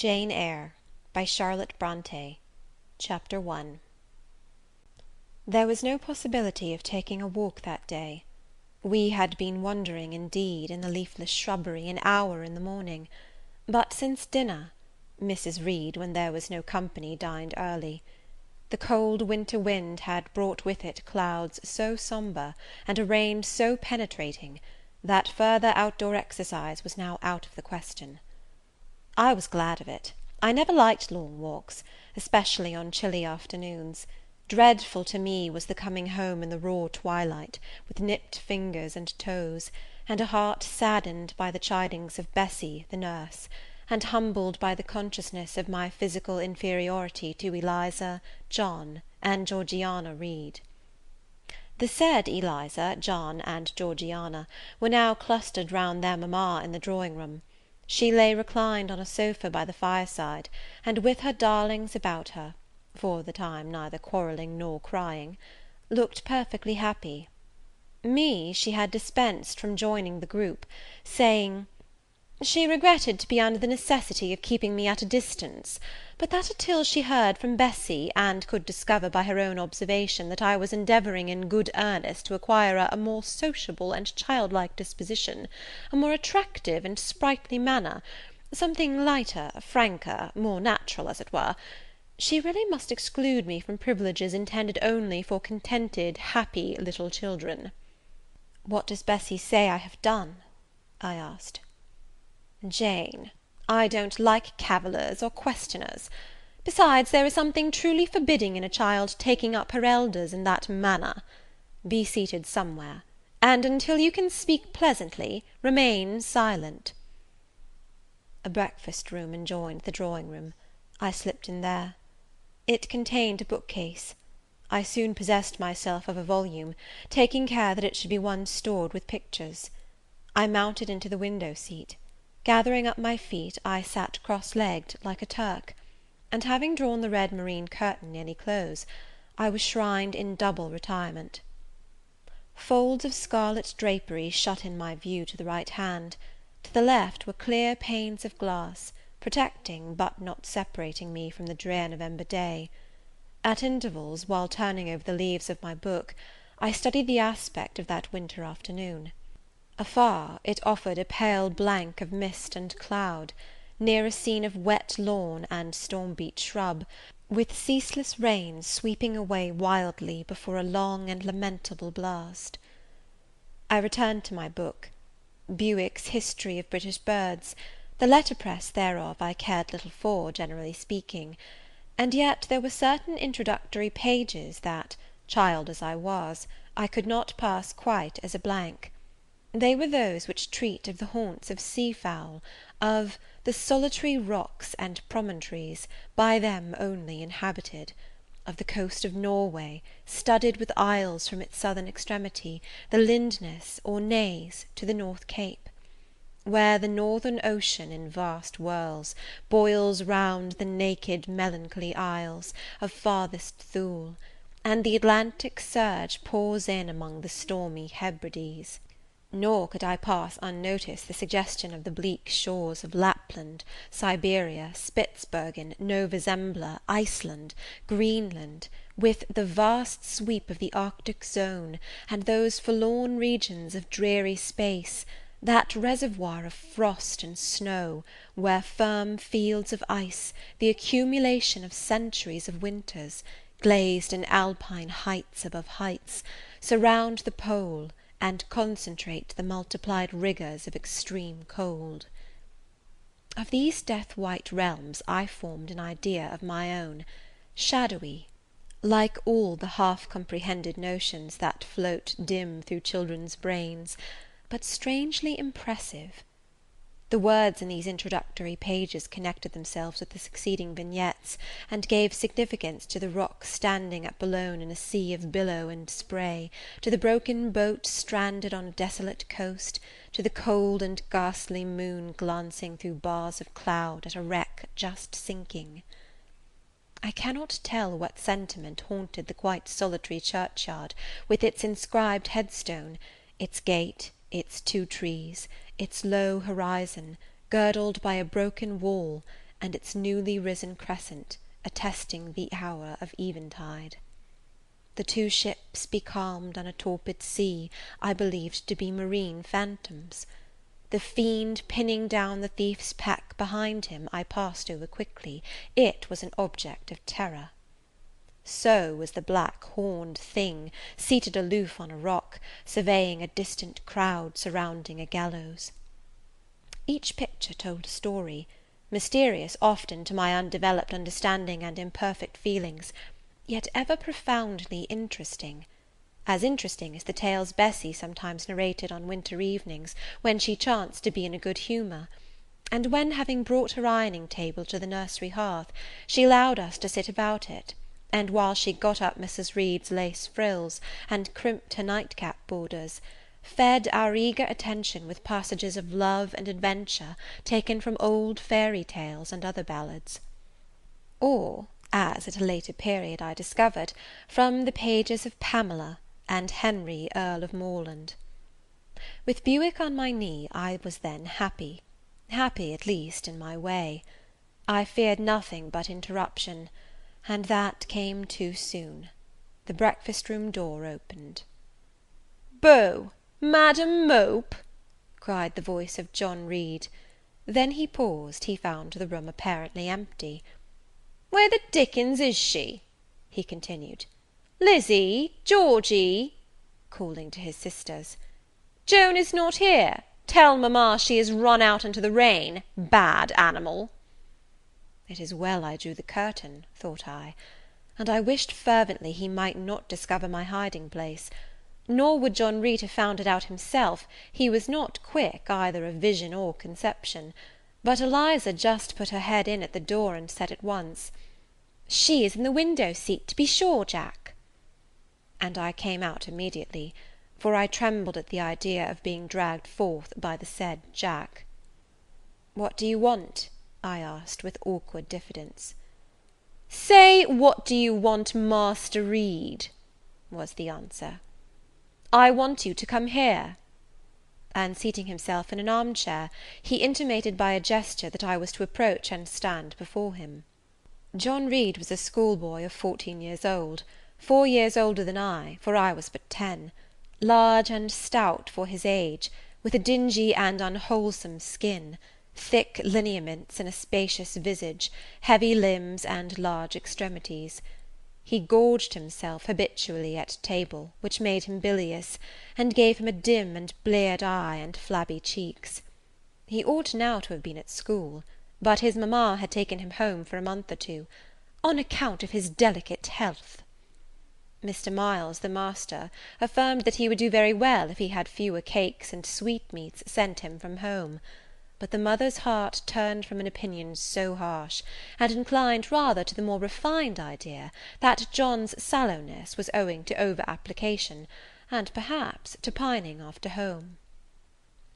Jane Eyre by Charlotte Bronte. Chapter 1. There was no possibility of taking a walk that day. We had been wandering, indeed, in the leafless shrubbery an hour in the morning; but since dinner Mrs. Reed, when there was no company, dined early. The cold winter wind had brought with it clouds so sombre, and a rain so penetrating, that further outdoor exercise was now out of the question. I was glad of it. I never liked long walks, especially on chilly afternoons. Dreadful to me was the coming home in the raw twilight, with nipped fingers and toes, and a heart saddened by the chidings of Bessie, the nurse, and humbled by the consciousness of my physical inferiority to Eliza, John, and Georgiana Reed. The said Eliza, John, and Georgiana were now clustered round their mamma in the drawing-room. She lay reclined on a sofa by the fireside, and with her darlings about her, for the time neither quarrelling nor crying, looked perfectly happy. Me she had dispensed from joining the group, saying, "She regretted to be under the necessity of keeping me at a distance, but that until she heard from Bessie, and could discover by her own observation that I was endeavouring in good earnest to acquire a more sociable and childlike disposition, a more attractive and sprightly manner, something lighter, franker, more natural, as it were, she really must exclude me from privileges intended only for contented, happy little children." "What does Bessie say I have done?" I asked. "Jane, I don't like cavillers or questioners. Besides, there is something truly forbidding in a child taking up her elders in that manner. Be seated somewhere, and until you can speak pleasantly, remain silent." A breakfast room adjoined the drawing room. I slipped in there. It contained a bookcase. I soon possessed myself of a volume, taking care that it should be one stored with pictures. I mounted into the window seat. Gathering up my feet, I sat cross-legged, like a Turk; and having drawn the red moreen curtain nearly close, I was shrined in double retirement. Folds of scarlet drapery shut in my view to the right hand; to the left were clear panes of glass, protecting, but not separating me from the drear November day. At intervals, while turning over the leaves of my book, I studied the aspect of that winter afternoon. Afar, it offered a pale blank of mist and cloud; near, a scene of wet lawn and storm-beat shrub, with ceaseless rain sweeping away wildly before a long and lamentable blast. I returned to my book. Bewick's History of British Birds. The letterpress thereof I cared little for, generally speaking; and yet there were certain introductory pages that, child as I was, I could not pass quite as a blank. They were those which treat of the haunts of sea-fowl, of the solitary rocks and promontories, by them only inhabited; of the coast of Norway, studded with isles from its southern extremity, the Lindness, or Naze, to the North Cape; where the northern ocean, in vast whirls, boils round the naked melancholy isles of farthest Thule, and the Atlantic surge pours in among the stormy Hebrides. Nor could I pass unnoticed the suggestion of the bleak shores of Lapland, Siberia, Spitzbergen, Nova Zembla, Iceland, Greenland, with the vast sweep of the Arctic zone, and those forlorn regions of dreary space, that reservoir of frost and snow, where firm fields of ice, the accumulation of centuries of winters, glazed in alpine heights above heights, surround the pole, and concentrate the multiplied rigours of extreme cold. Of these death-white realms I formed an idea of my own, shadowy, like all the half-comprehended notions that float dim through children's brains, but strangely impressive. The words in these introductory pages connected themselves with the succeeding vignettes, and gave significance to the rock standing up alone in a sea of billow and spray, to the broken boat stranded on a desolate coast, to the cold and ghastly moon glancing through bars of cloud at a wreck just sinking. I cannot tell what sentiment haunted the quite solitary churchyard, with its inscribed headstone, its gate, its 2 trees, its low horizon, girdled by a broken wall, and its newly risen crescent attesting the hour of eventide. The two ships becalmed on a torpid sea I believed to be marine phantoms. The fiend pinning down the thief's pack behind him I passed over quickly. It was an object of terror. So was the black horned thing, seated aloof on a rock, surveying a distant crowd surrounding a gallows. Each picture told a story, mysterious often to my undeveloped understanding and imperfect feelings, yet ever profoundly interesting. As interesting as the tales Bessie sometimes narrated on winter evenings, when she chanced to be in a good humour, and when, having brought her ironing table to the nursery hearth, she allowed us to sit about it, and while she got up Mrs. Reed's lace frills, and crimped her nightcap borders, fed our eager attention with passages of love and adventure taken from old fairy tales and other ballads. Or, as at a later period I discovered, from the pages of Pamela and Henry Earl of Morland. With Buick on my knee I was then happy at least in my way. I feared nothing but interruption, and that came too soon. The breakfast-room door opened. "Beau, Madam Mope!" cried the voice of John Reed. Then he paused. He found the room apparently empty. "Where the dickens is she?" he continued. "Lizzy, Georgie," calling to his sisters, "Joan is not here. Tell mamma she is run out into the rain, bad animal." It is well I drew the curtain, thought I, and I wished fervently he might not discover my hiding place. Nor would John Reed have found it out himself. He was not quick either of vision or conception. But Eliza just put her head in at the door, and said at once, "She is in the window seat, to be sure, Jack." And I came out immediately, for I trembled at the idea of being dragged forth by the said Jack. "What do you want?" I asked, with awkward diffidence. "Say, what do you want, Master Reed?" was the answer. "I want you to come here." And seating himself in an arm-chair, he intimated by a gesture that I was to approach and stand before him. John Reed was a schoolboy of 14 years old, 4 years older than I, for I was but 10, large and stout for his age, with a dingy and unwholesome skin, thick lineaments in a spacious visage, heavy limbs, and large extremities. He gorged himself habitually at table, which made him bilious, and gave him a dim and bleared eye and flabby cheeks. He ought now to have been at school, but his mamma had taken him home for a month or two, on account of his delicate health. Mr. Miles, the master, affirmed that he would do very well if he had fewer cakes and sweetmeats sent him from home; but the mother's heart turned from an opinion so harsh, and inclined rather to the more refined idea that John's sallowness was owing to over-application, and perhaps to pining after home.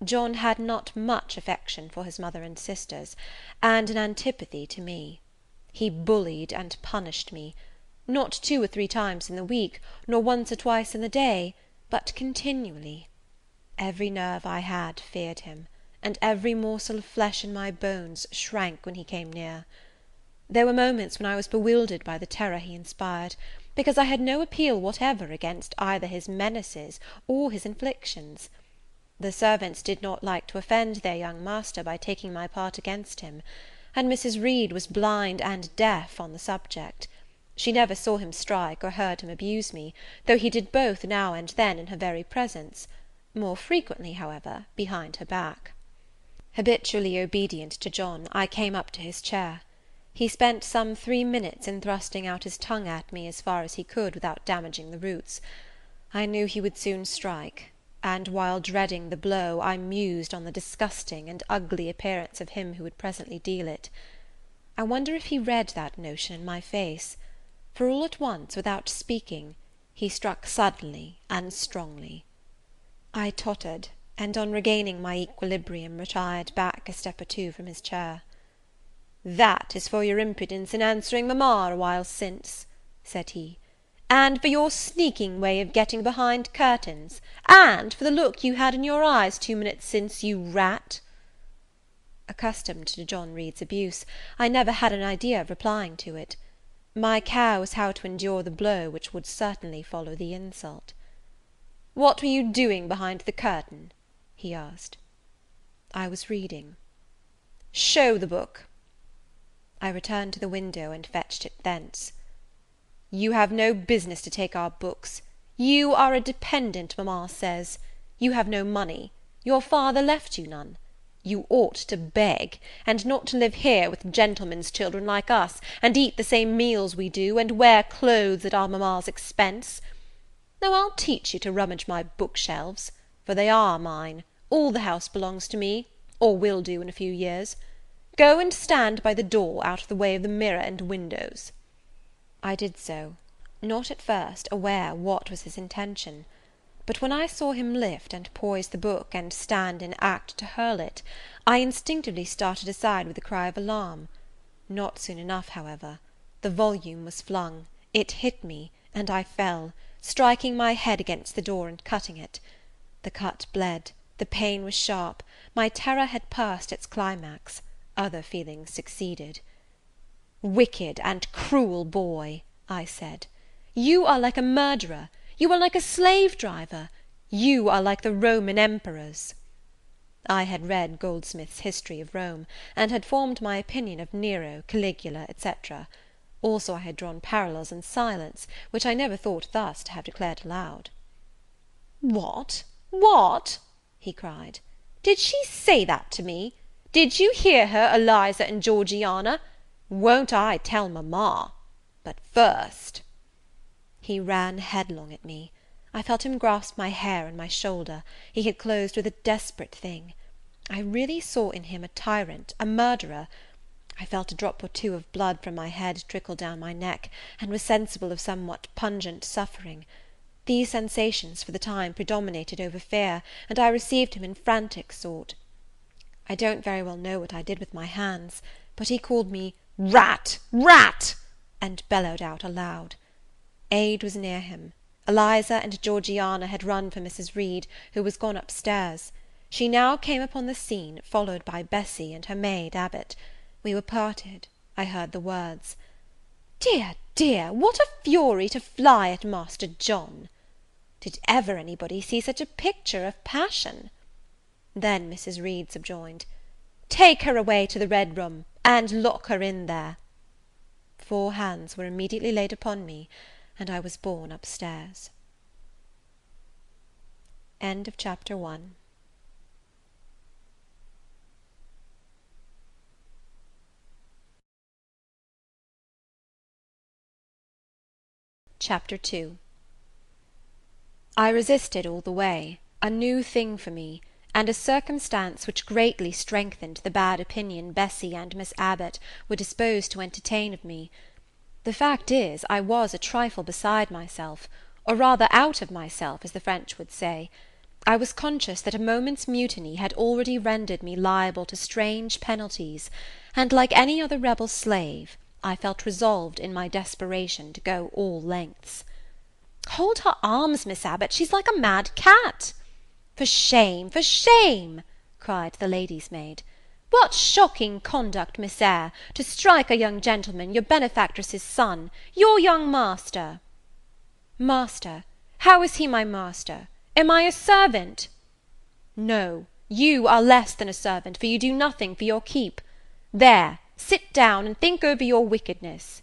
John had not much affection for his mother and sisters, and an antipathy to me. He bullied and punished me, not 2 or 3 times in the week, nor once or twice in the day, but continually. Every nerve I had feared him, and every morsel of flesh in my bones shrank when he came near. There were moments when I was bewildered by the terror he inspired, because I had no appeal whatever against either his menaces or his inflictions. The servants did not like to offend their young master by taking my part against him, and Mrs. Reed was blind and deaf on the subject. She never saw him strike or heard him abuse me, though he did both now and then in her very presence, more frequently, however, behind her back. Habitually obedient to John, I came up to his chair. He spent some 3 minutes in thrusting out his tongue at me as far as he could without damaging the roots. I knew he would soon strike, and while dreading the blow, I mused on the disgusting and ugly appearance of him who would presently deal it. I wonder if he read that notion in my face, for all at once, without speaking, he struck suddenly and strongly. I tottered, and on regaining my equilibrium, retired back a step or 2 from his chair. "That is for your impudence in answering mamma a while since," said he, "and for your sneaking way of getting behind curtains, and for the look you had in your eyes 2 minutes since, you rat." Accustomed to John Reed's abuse, I never had an idea of replying to it. My care was how to endure the blow which would certainly follow the insult. "What were you doing behind the curtain?" he asked. "I was reading." "Show the book." I returned to the window, and fetched it thence. "You have no business to take our books. You are a dependent, mamma says. You have no money. Your father left you none. You ought to beg, and not to live here with gentlemen's children like us, and eat the same meals we do, and wear clothes at our mamma's expense. Now I'll teach you to rummage my bookshelves, for they are mine. All the house belongs to me, or will do in a few years. Go and stand by the door, out of the way of the mirror and windows." I did so, not at first aware what was his intention; but when I saw him lift and poise the book, and stand in act to hurl it, I instinctively started aside with a cry of alarm. Not soon enough, however. The volume was flung, it hit me, and I fell, striking my head against the door and cutting it. The cut bled, the pain was sharp, my terror had passed its climax, other feelings succeeded. "Wicked and cruel boy," I said, "you are like a murderer, you are like a slave-driver, you are like the Roman emperors." I had read Goldsmith's History of Rome, and had formed my opinion of Nero, Caligula, etc. Also I had drawn parallels in silence, which I never thought thus to have declared aloud. "What? What?" he cried. "Did she say that to me? Did you hear her, Eliza and Georgiana? Won't I tell mamma? But first—" He ran headlong at me. I felt him grasp my hair and my shoulder. He had closed with a desperate thing. I really saw in him a tyrant, a murderer. I felt a drop or two of blood from my head trickle down my neck, and was sensible of somewhat pungent suffering. These sensations for the time predominated over fear, and I received him in frantic sort. I don't very well know what I did with my hands, but he called me "Rat! Rat!" and bellowed out aloud. Aid was near him. Eliza and Georgiana had run for Mrs. Reed, who was gone upstairs. She now came upon the scene, followed by Bessie and her maid Abbot. We were parted. I heard the words, "Dear, dear, what a fury to fly at Master John!" Did ever anybody see such a picture of passion? Then Mrs. Reed subjoined, "Take her away to the Red Room, and lock her in there." 4 hands were immediately laid upon me, and I was borne upstairs. End of Chapter 1. Chapter 2. I resisted all the way, a new thing for me, and a circumstance which greatly strengthened the bad opinion Bessie and Miss Abbot were disposed to entertain of me. The fact is, I was a trifle beside myself, or rather out of myself, as the French would say. I was conscious that a moment's mutiny had already rendered me liable to strange penalties, and, like any other rebel slave, I felt resolved in my desperation to go all lengths. "Hold her arms, Miss Abbot, she's like a mad cat." "For shame, for shame!" cried the lady's maid. "What shocking conduct, Miss Eyre, to strike a young gentleman, your benefactress's son, your young master!" "Master? How is he my master? Am I a servant?" "No, you are less than a servant, for you do nothing for your keep. There, sit down, and think over your wickedness."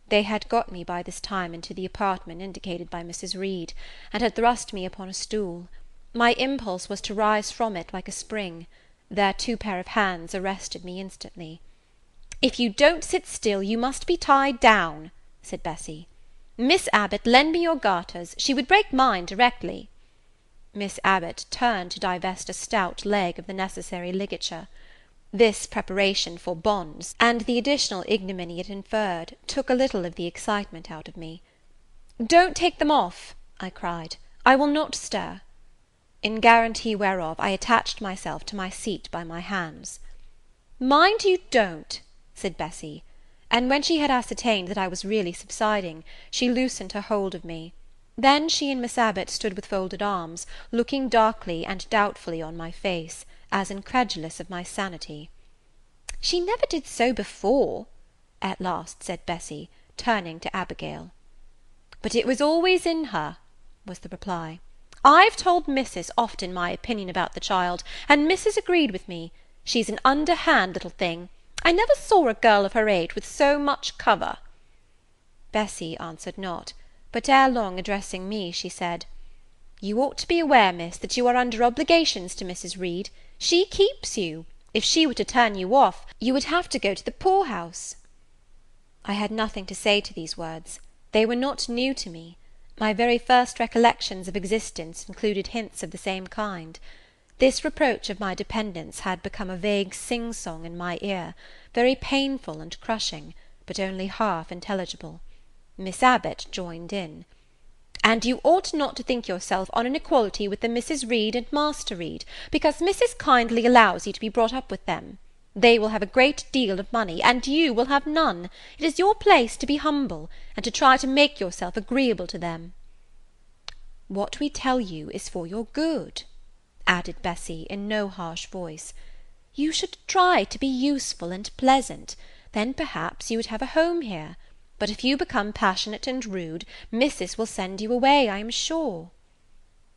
They had got me by this time into the apartment indicated by Mrs. Reed, and had thrust me upon a stool. My impulse was to rise from it like a spring. Their 2 pair of hands arrested me instantly. "If you don't sit still, you must be tied down," said Bessie. "Miss Abbot, lend me your garters. She would break mine directly." Miss Abbot turned to divest a stout leg of the necessary ligature. This preparation for bonds, and the additional ignominy it inferred, took a little of the excitement out of me. "Don't take them off," I cried. "I will not stir." In guarantee whereof I attached myself to my seat by my hands. "Mind you don't," said Bessie; and when she had ascertained that I was really subsiding, she loosened her hold of me. Then she and Miss Abbot stood with folded arms, looking darkly and doubtfully on my face, as incredulous of my sanity. "She never did so before," at last said Bessie, turning to Abigail. "But it was always in her," was the reply. "I've told Mrs. often my opinion about the child, and Mrs. agreed with me. She's an underhand little thing. I never saw a girl of her age with so much cover." Bessie answered not, but ere long addressing me, she said, "You ought to be aware, miss, that you are under obligations to Mrs. Reed. She keeps you. If she were to turn you off, you would have to go to the poor-house." I had nothing to say to these words. They were not new to me. My very first recollections of existence included hints of the same kind. This reproach of my dependence had become a vague sing-song in my ear, very painful and crushing, but only half intelligible. Miss Abbot joined in. "And you ought not to think yourself on an equality with the Mrs. Reed and Master Reed, because Mrs. kindly allows you to be brought up with them. They will have a great deal of money, and you will have none. It is your place to be humble, and to try to make yourself agreeable to them." "What we tell you is for your good," added Bessie in no harsh voice. "You should try to be useful and pleasant, then perhaps you would have a home here. But if you become passionate and rude, Mrs. will send you away, I am sure."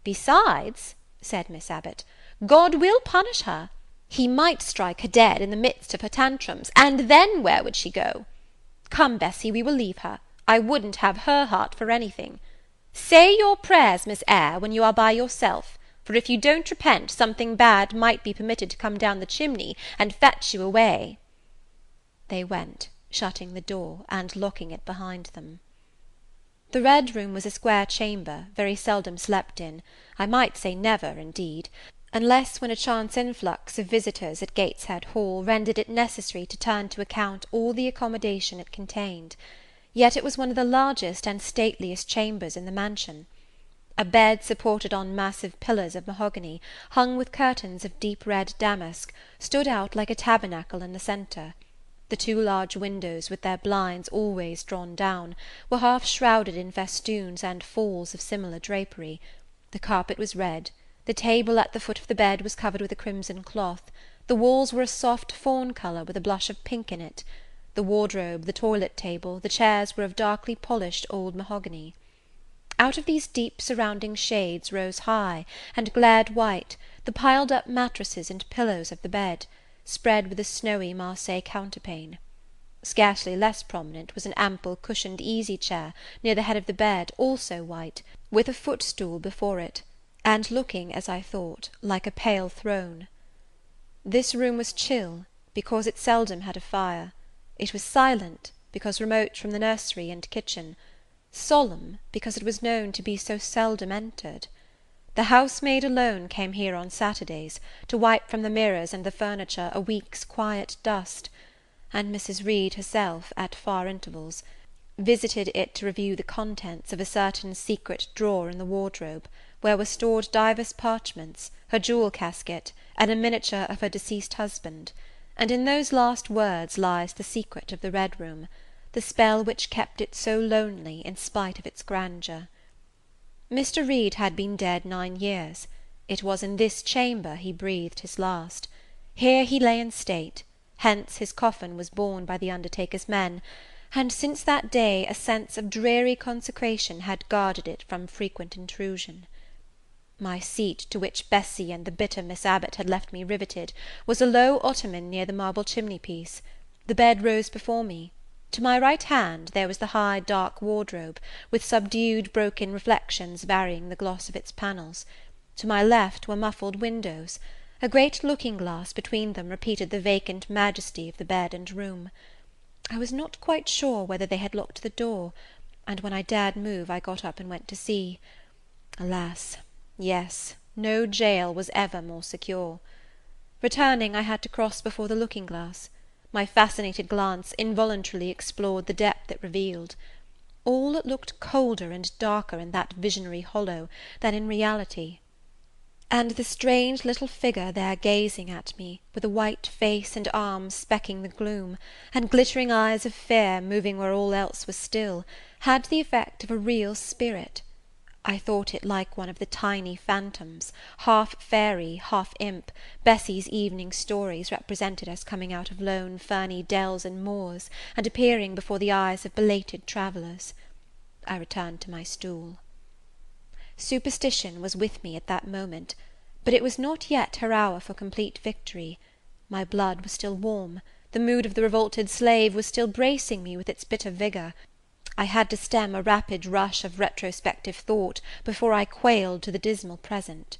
"Besides," said Miss Abbot, "God will punish her. He might strike her dead in the midst of her tantrums, and then where would she go? Come, Bessie, we will leave her. I wouldn't have her heart for anything. Say your prayers, Miss Eyre, when you are by yourself, for if you don't repent, something bad might be permitted to come down the chimney and fetch you away." They went, shutting the door, and locking it behind them. The Red Room was a square chamber, very seldom slept in, I might say never, indeed, unless when a chance influx of visitors at Gateshead Hall rendered it necessary to turn to account all the accommodation it contained. Yet it was one of the largest and stateliest chambers in the mansion. A bed supported on massive pillars of mahogany, hung with curtains of deep red damask, stood out like a tabernacle in the centre. The two large windows, with their blinds always drawn down, were half shrouded in festoons and falls of similar drapery. The carpet was red. The table at the foot of the bed was covered with a crimson cloth. The walls were a soft fawn colour with a blush of pink in it. The wardrobe, the toilet table, the chairs were of darkly polished old mahogany. Out of these deep surrounding shades rose high, and glared white, the piled-up mattresses and pillows of the bed, spread with a snowy Marseille counterpane. Scarcely less prominent was an ample cushioned easy-chair near the head of the bed, also white, with a footstool before it, and looking, as I thought, like a pale throne. This room was chill, because it seldom had a fire. It was silent, because remote from the nursery and kitchen; solemn, because it was known to be so seldom entered. The housemaid alone came here on Saturdays, to wipe from the mirrors and the furniture a week's quiet dust, and Mrs. Reed herself, at far intervals, visited it to review the contents of a certain secret drawer in the wardrobe, where were stored divers parchments, her jewel casket, and a miniature of her deceased husband. And in those last words lies the secret of the Red Room, the spell which kept it so lonely in spite of its grandeur. Mr. Reed had been dead 9 years. It was in this chamber he breathed his last. Here he lay in state, hence his coffin was borne by the undertaker's men, and since that day a sense of dreary consecration had guarded it from frequent intrusion. My seat, to which Bessie and the bitter Miss Abbot had left me riveted, was a low ottoman near the marble chimney-piece. The bed rose before me. To my right hand there was the high dark wardrobe, with subdued broken reflections varying the gloss of its panels. To my left were muffled windows. A great looking-glass between them repeated the vacant majesty of the bed and room. I was not quite sure whether they had locked the door, and when I dared move I got up and went to see. Alas! Yes, no jail was ever more secure. Returning, I had to cross before the looking-glass. My fascinated glance involuntarily explored the depth it revealed. All looked colder and darker in that visionary hollow than in reality. And the strange little figure there gazing at me, with a white face and arms specking the gloom, and glittering eyes of fear moving where all else was still, had the effect of a real spirit. I thought it like one of the tiny phantoms, half fairy, half imp, Bessie's evening stories represented as coming out of lone ferny dells and moors, and appearing before the eyes of belated travellers. I returned to my stool. Superstition was with me at that moment, but it was not yet her hour for complete victory. My blood was still warm, the mood of the revolted slave was still bracing me with its bitter vigour. I had to stem a rapid rush of retrospective thought before I quailed to the dismal present.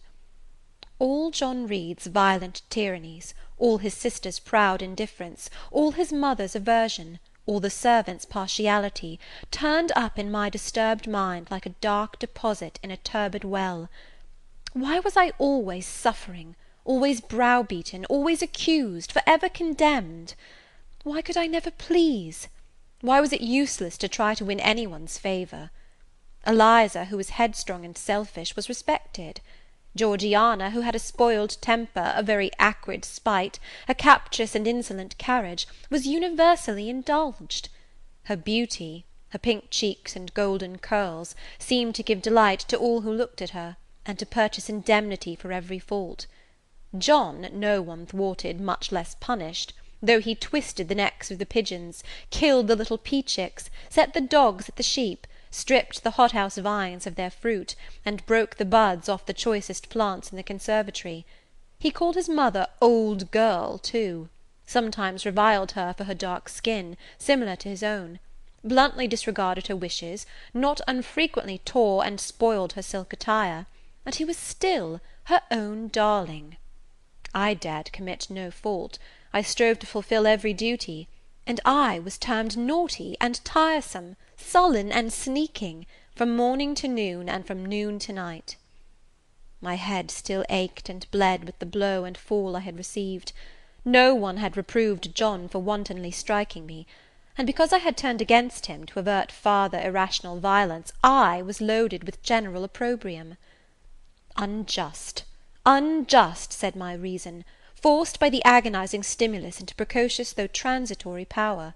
All John Reed's violent tyrannies, all his sister's proud indifference, all his mother's aversion, all the servants' partiality, turned up in my disturbed mind like a dark deposit in a turbid well. Why was I always suffering, always browbeaten, always accused, for ever condemned? Why could I never please? Why was it useless to try to win any one's favour? Eliza, who was headstrong and selfish, was respected. Georgiana, who had a spoiled temper, a very acrid spite, a captious and insolent carriage, was universally indulged. Her beauty, her pink cheeks and golden curls, seemed to give delight to all who looked at her, and to purchase indemnity for every fault. John no one thwarted, much less punished, though he twisted the necks of the pigeons, killed the little pea-chicks, set the dogs at the sheep, stripped the hothouse vines of their fruit, and broke the buds off the choicest plants in the conservatory. He called his mother old girl too, sometimes reviled her for her dark skin, similar to his own, bluntly disregarded her wishes, not unfrequently tore and spoiled her silk attire, and he was still her own darling. I dared commit no fault, I strove to fulfil every duty, and I was termed naughty and tiresome, sullen and sneaking, from morning to noon, and from noon to night. My head still ached and bled with the blow and fall I had received. No one had reproved John for wantonly striking me, and because I had turned against him to avert farther irrational violence, I was loaded with general opprobrium. Unjust, unjust, said my reason, forced by the agonizing stimulus into precocious though transitory power;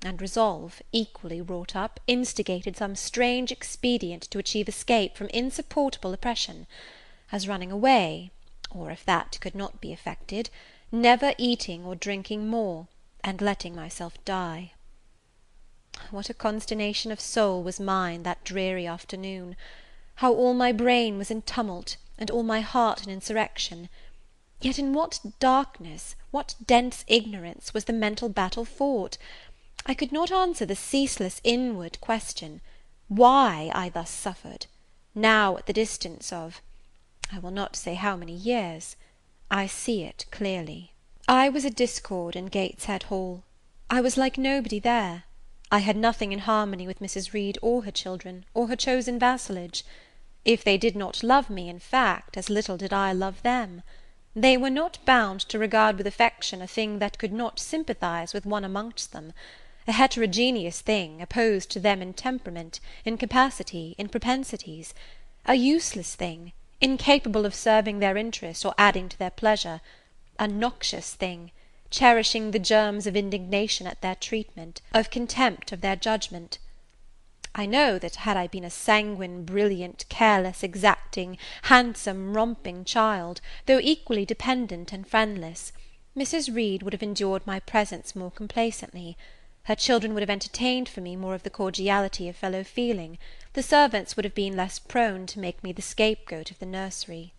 and resolve, equally wrought up, instigated some strange expedient to achieve escape from insupportable oppression, as running away, or, if that could not be effected, never eating or drinking more, and letting myself die. What a consternation of soul was mine that dreary afternoon! How all my brain was in tumult, and all my heart in insurrection! Yet in what darkness, what dense ignorance, was the mental battle fought! I could not answer the ceaseless inward question, why I thus suffered, now at the distance of, I will not say how many years. I see it clearly. I was a discord in Gateshead Hall. I was like nobody there. I had nothing in harmony with Mrs. Reed or her children, or her chosen vassalage. If they did not love me, in fact, as little did I love them. They were not bound to regard with affection a thing that could not sympathize with one amongst them, a heterogeneous thing, opposed to them in temperament, in capacity, in propensities, a useless thing, incapable of serving their interest or adding to their pleasure, a noxious thing, cherishing the germs of indignation at their treatment, of contempt of their judgment. I know that had I been a sanguine, brilliant, careless, exacting, handsome, romping child, though equally dependent and friendless, Mrs. Reed would have endured my presence more complacently. Her children would have entertained for me more of the cordiality of fellow feeling, the servants would have been less prone to make me the scapegoat of the nursery.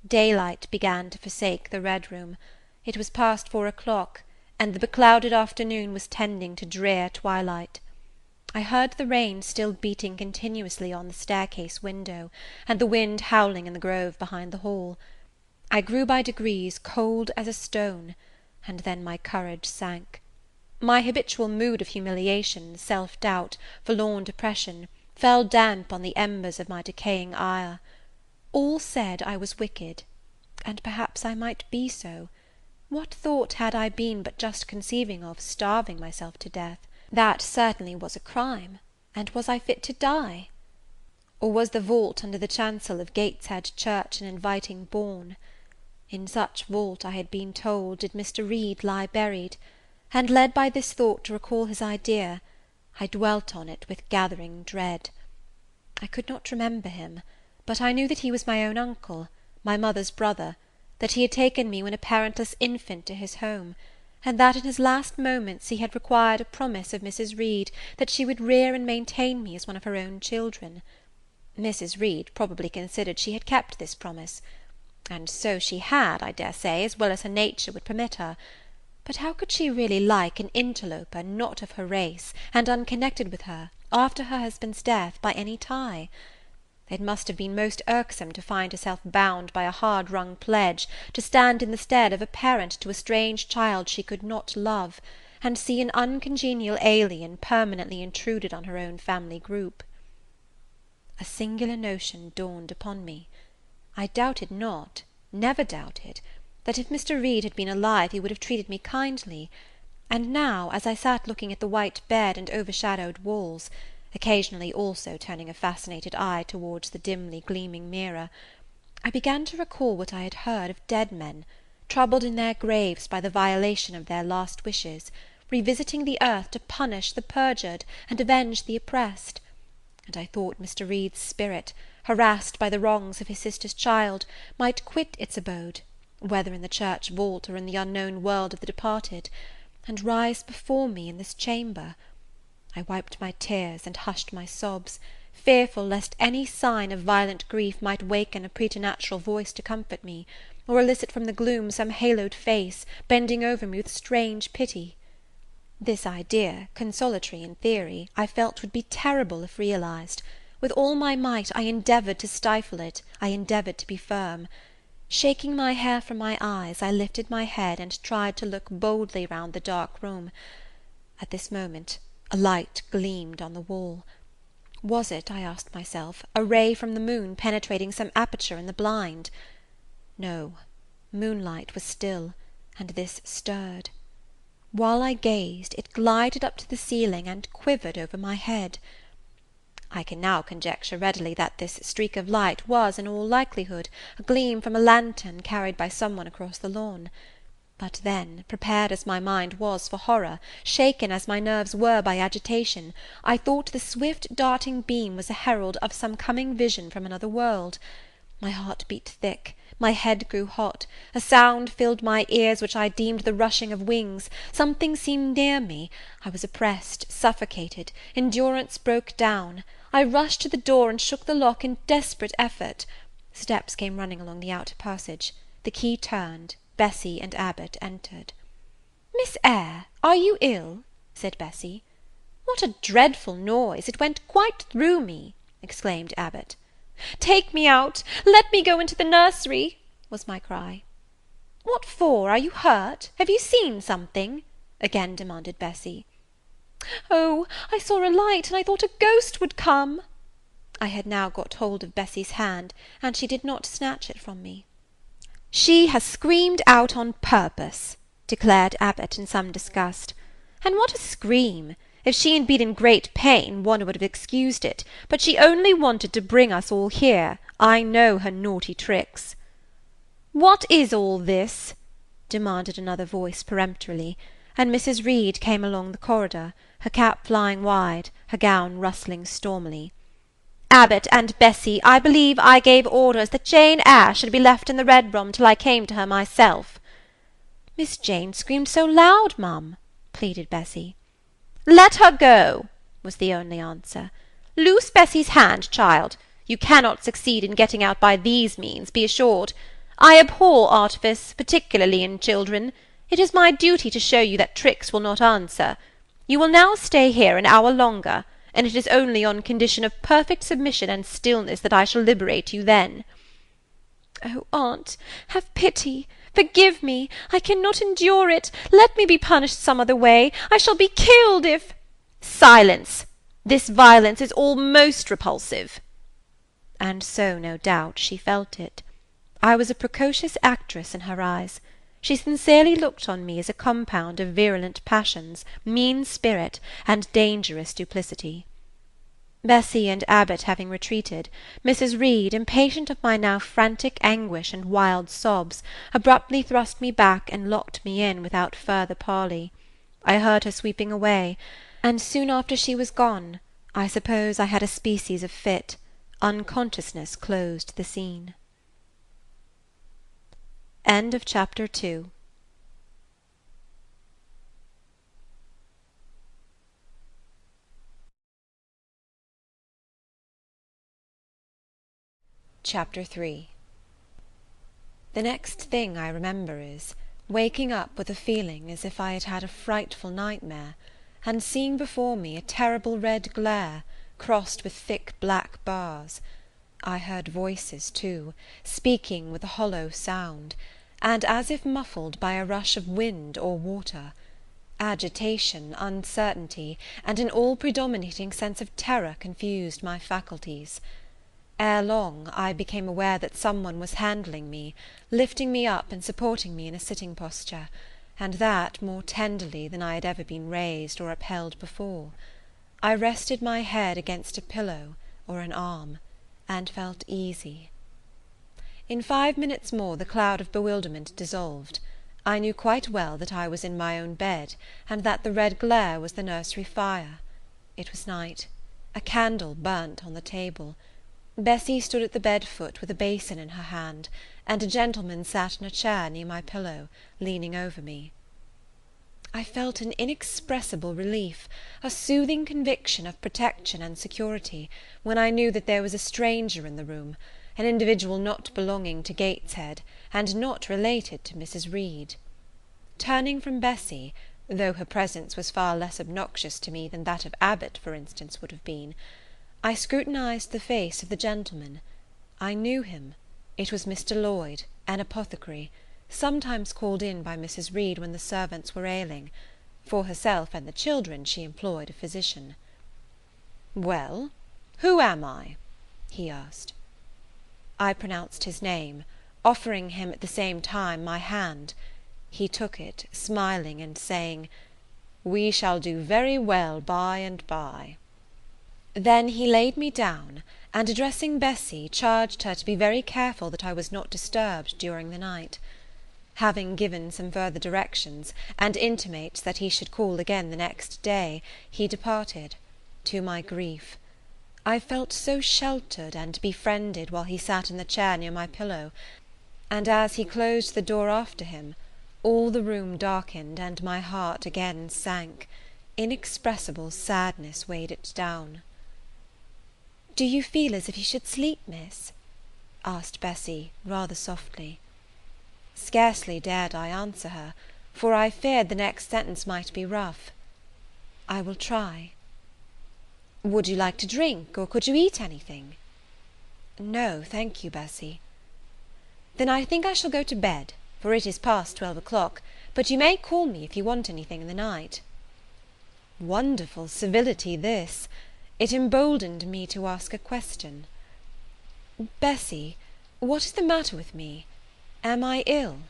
Daylight began to forsake the Red Room. It was past 4 o'clock, and the beclouded afternoon was tending to drear twilight. I heard the rain still beating continuously on the staircase window, and the wind howling in the grove behind the hall. I grew by degrees cold as a stone, and then my courage sank. My habitual mood of humiliation, self-doubt, forlorn depression, fell damp on the embers of my decaying ire. All said I was wicked, and perhaps I might be so. What thought had I been but just conceiving of starving myself to death? That certainly was a crime, and was I fit to die? Or was the vault under the chancel of Gateshead Church an inviting bourne? In such vault, I had been told, did Mr. Reed lie buried, and, led by this thought to recall his idea, I dwelt on it with gathering dread. I could not remember him, but I knew that he was my own uncle, my mother's brother, that he had taken me when a parentless infant to his home, and that in his last moments he had required a promise of Mrs. Reed that she would rear and maintain me as one of her own children. Mrs. Reed probably considered she had kept this promise, and so she had, I dare say, as well as her nature would permit her. But how could she really like an interloper not of her race, and unconnected with her, after her husband's death, by any tie? It must have been most irksome to find herself bound by a hard-wrung pledge to stand in the stead of a parent to a strange child she could not love, and see an uncongenial alien permanently intruded on her own family group. A singular notion dawned upon me. I doubted not, never doubted, that if Mr. Reed had been alive he would have treated me kindly, and now, as I sat looking at the white bed and overshadowed walls, occasionally also turning a fascinated eye towards the dimly gleaming mirror, I began to recall what I had heard of dead men, troubled in their graves by the violation of their last wishes, revisiting the earth to punish the perjured and avenge the oppressed, and I thought Mr. Reed's spirit, harassed by the wrongs of his sister's child, might quit its abode, whether in the church vault or in the unknown world of the departed, and rise before me in this chamber. I wiped my tears and hushed my sobs, fearful lest any sign of violent grief might waken a preternatural voice to comfort me, or elicit from the gloom some haloed face, bending over me with strange pity. This idea, consolatory in theory, I felt would be terrible if realized. With all my might I endeavoured to stifle it, I endeavoured to be firm. Shaking my hair from my eyes, I lifted my head and tried to look boldly round the dark room. At this moment a light gleamed on the wall. Was it, I asked myself, a ray from the moon penetrating some aperture in the blind? No, moonlight was still, and this stirred. While I gazed, it glided up to the ceiling and quivered over my head. I can now conjecture readily that this streak of light was, in all likelihood, a gleam from a lantern carried by some one across the lawn. But then, prepared as my mind was for horror, shaken as my nerves were by agitation, I thought the swift darting beam was a herald of some coming vision from another world. My heart beat thick, my head grew hot, a sound filled my ears which I deemed the rushing of wings, something seemed near me, I was oppressed, suffocated, endurance broke down. I rushed to the door and shook the lock in desperate effort. Steps came running along the outer passage. The key turned. Bessie and Abbot entered. "Miss Eyre, are you ill?" said Bessie. "What a dreadful noise! It went quite through me," exclaimed Abbot. "Take me out! Let me go into the nursery!" was my cry. "What for? Are you hurt? Have you seen something?" again demanded Bessie. "Oh, I saw a light, and I thought a ghost would come." I had now got hold of Bessie's hand, and she did not snatch it from me. "She has screamed out on purpose," declared Abbot in some disgust. "And what a scream! If she had been in great pain, one would have excused it, but she only wanted to bring us all here. I know her naughty tricks." "What is all this?" demanded another voice peremptorily, and Mrs. Reed came along the corridor, her cap flying wide, her gown rustling stormily. "Abbot and Bessie, I believe I gave orders that Jane Eyre should be left in the Red Room till I came to her myself." "Miss Jane screamed so loud, ma'am," pleaded Bessie. "Let her go," was the only answer. "Loose Bessie's hand, child. You cannot succeed in getting out by these means, be assured. I abhor artifice, particularly in children. It is my duty to show you that tricks will not answer. You will now stay here an hour longer, and it is only on condition of perfect submission and stillness that I shall liberate you then." "Oh, aunt, have pity! Forgive me! I cannot endure it! Let me be punished some other way! I shall be killed if—" "Silence! This violence is all most repulsive." And so, no doubt, she felt it. I was a precocious actress in her eyes. She sincerely looked on me as a compound of virulent passions, mean spirit, and dangerous duplicity. Bessie and Abbot having retreated, Mrs. Reed, impatient of my now frantic anguish and wild sobs, abruptly thrust me back and locked me in without further parley. I heard her sweeping away, and soon after she was gone, I suppose I had a species of fit. Unconsciousness closed the scene. End of chapter 2. Chapter 3. The next thing I remember is waking up with a feeling as if I had had a frightful nightmare, and seeing before me a terrible red glare, crossed with thick black bars. I heard voices, too, speaking with a hollow sound, and as if muffled by a rush of wind or water. Agitation, uncertainty, and an all-predominating sense of terror confused my faculties. Ere long I became aware that some one was handling me, lifting me up and supporting me in a sitting posture, and that more tenderly than I had ever been raised or upheld before. I rested my head against a pillow or an arm, and felt easy. In 5 minutes more the cloud of bewilderment dissolved. I knew quite well that I was in my own bed, and that the red glare was the nursery fire. It was night. A candle burnt on the table. Bessie stood at the bed foot with a basin in her hand, and a gentleman sat in a chair near my pillow, leaning over me. I felt an inexpressible relief, a soothing conviction of protection and security, when I knew that there was a stranger in the room, an individual not belonging to Gateshead, and not related to Mrs. Reed. Turning from Bessie, though her presence was far less obnoxious to me than that of Abbot, for instance, would have been, I scrutinized the face of the gentleman. I knew him. It was Mr. Lloyd, an apothecary, sometimes called in by Mrs. Reed when the servants were ailing. For herself and the children she employed a physician. "Well, who am I?" he asked. I pronounced his name, offering him at the same time my hand. He took it, smiling and saying, "We shall do very well by and by." Then he laid me down, and addressing Bessie, charged her to be very careful that I was not disturbed during the night. Having given some further directions, and intimates that he should call again the next day, he departed, to my grief. I felt so sheltered and befriended while he sat in the chair near my pillow, and as he closed the door after him, all the room darkened, and my heart again sank. Inexpressible sadness weighed it down. "Do you feel as if you should sleep, miss?" asked Bessie, rather softly. Scarcely dared I answer her, for I feared the next sentence might be rough. "I will try." "Would you like to drink, or could you eat anything?" "No, thank you, Bessie." "Then I think I shall go to bed, for it is past 12 o'clock, but you may call me if you want anything in the night." Wonderful civility this! It emboldened me to ask a question. "Bessie, what is the matter with me? Am I ill?"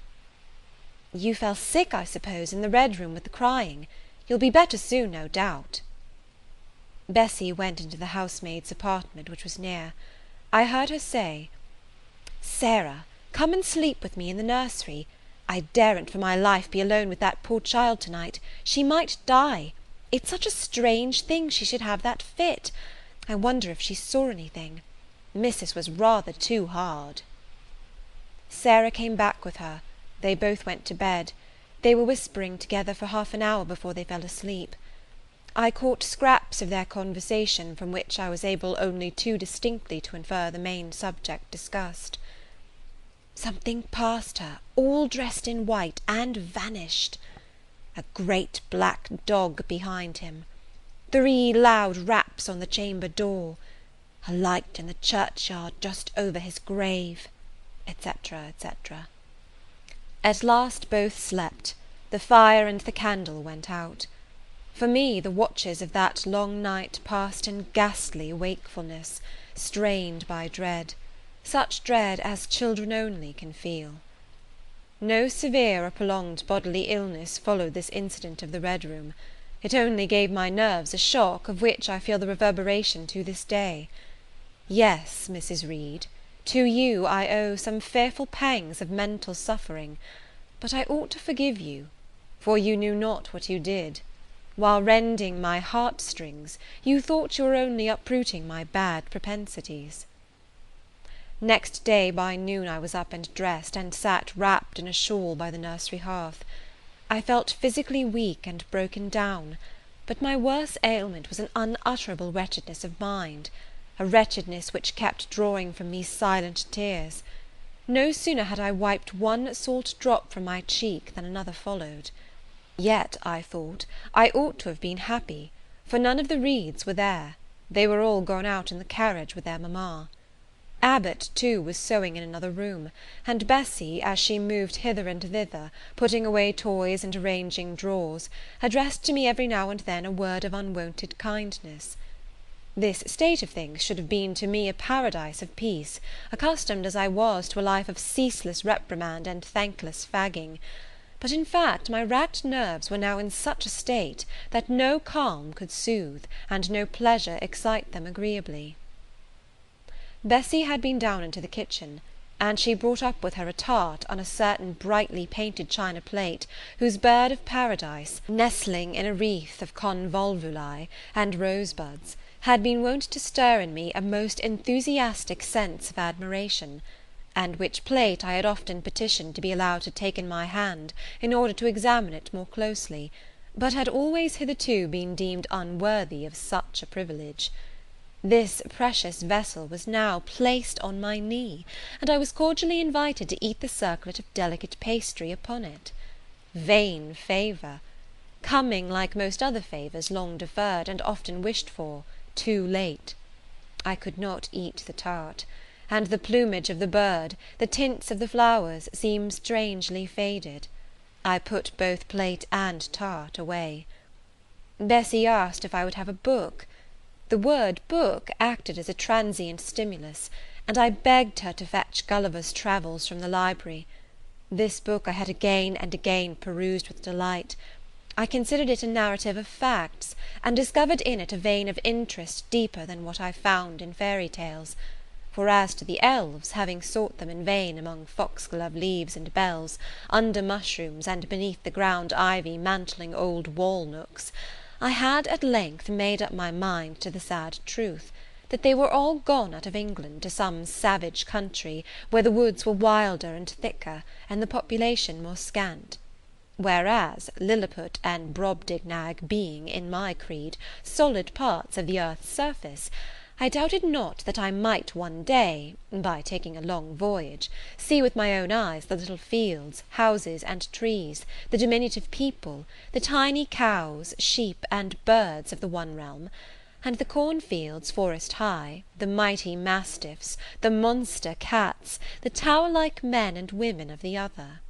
"You fell sick, I suppose, in the red room with the crying. You'll be better soon, no doubt." Bessie went into the housemaid's apartment, which was near. I heard her say, "Sarah, come and sleep with me in the nursery. I daren't for my life be alone with that poor child to-night. She might die. It's such a strange thing she should have that fit. I wonder if she saw anything. Missus was rather too hard." Sarah came back with her. They both went to bed. They were whispering together for half an hour before they fell asleep. I caught scraps of their conversation, from which I was able only too distinctly to infer the main subject discussed. "Something passed her, all dressed in white, and vanished. A great black dog behind him. 3 loud raps on the chamber door. A light in the churchyard just over his grave," etc., etc. At last both slept. The fire and the candle went out. For me, the watches of that long night passed in ghastly wakefulness, strained by dread, such dread as children only can feel. No severe or prolonged bodily illness followed this incident of the red room. It only gave my nerves a shock, of which I feel the reverberation to this day. Yes, Mrs. Reed, to you I owe some fearful pangs of mental suffering, but I ought to forgive you, for you knew not what you did. While rending my heartstrings, you thought you were only uprooting my bad propensities. Next day by noon I was up and dressed, and sat wrapped in a shawl by the nursery hearth. I felt physically weak and broken down, but my worst ailment was an unutterable wretchedness of mind, a wretchedness which kept drawing from me silent tears. No sooner had I wiped one salt drop from my cheek than another followed. Yet, I thought, I ought to have been happy, for none of the Reeds were there. They were all gone out in the carriage with their mamma. Abbot, too, was sewing in another room, and Bessie, as she moved hither and thither, putting away toys and arranging drawers, addressed to me every now and then a word of unwonted kindness. This state of things should have been to me a paradise of peace, accustomed as I was to a life of ceaseless reprimand and thankless fagging; but in fact my racked nerves were now in such a state that no calm could soothe, and no pleasure excite them agreeably. Bessie had been down into the kitchen, and she brought up with her a tart on a certain brightly painted china plate, whose bird of paradise, nestling in a wreath of convolvuli and rosebuds, had been wont to stir in me a most enthusiastic sense of admiration, and which plate I had often petitioned to be allowed to take in my hand in order to examine it more closely, but had always hitherto been deemed unworthy of such a privilege. This precious vessel was now placed on my knee, and I was cordially invited to eat the circlet of delicate pastry upon it. Vain favour! Coming, like most other favours, long deferred, and often wished for, too late. I could not eat the tart, and the plumage of the bird, the tints of the flowers, seemed strangely faded. I put both plate and tart away. Bessie asked if I would have a book. The word book acted as a transient stimulus, and I begged her to fetch Gulliver's Travels from the library. This book I had again and again perused with delight. I considered it a narrative of facts, and discovered in it a vein of interest deeper than what I found in fairy tales; for as to the elves, having sought them in vain among foxglove leaves and bells, under mushrooms, and beneath the ground ivy mantling old wall nooks, I had at length made up my mind to the sad truth, that they were all gone out of England to some savage country, where the woods were wilder and thicker, and the population more scant; whereas Lilliput and Brobdignag being, in my creed, solid parts of the earth's surface, I doubted not that I might one day, by taking a long voyage, see with my own eyes the little fields, houses, and trees, the diminutive people, the tiny cows, sheep, and birds of the one realm, and the cornfields forest high, the mighty mastiffs, the monster cats, the tower-like men and women of the other.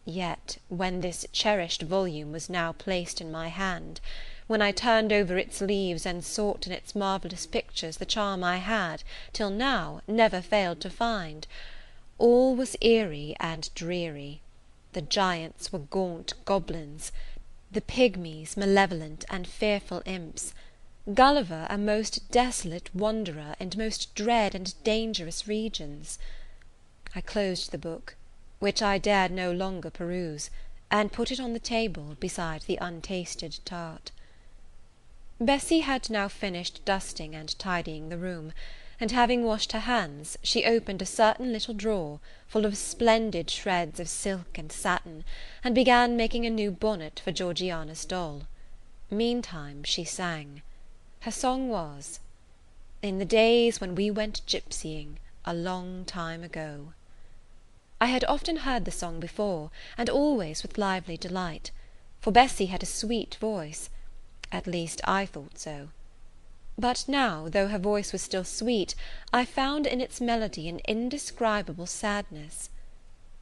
Yet, when this cherished volume was now placed in my hand, when I turned over its leaves and sought in its marvellous pictures the charm I had, till now, never failed to find, all was eerie and dreary. The giants were gaunt goblins, the pygmies malevolent and fearful imps, Gulliver a most desolate wanderer in most dread and dangerous regions. I closed the book, which I dared no longer peruse, and put it on the table beside the untasted tart. Bessie had now finished dusting and tidying the room, and having washed her hands, she opened a certain little drawer, full of splendid shreds of silk and satin, and began making a new bonnet for Georgiana's doll. Meantime she sang. Her song was, "In the days when we went gypsying, a long time ago." I had often heard the song before, and always with lively delight, for Bessie had a sweet voice; at least I thought so. But now, though her voice was still sweet, I found in its melody an indescribable sadness.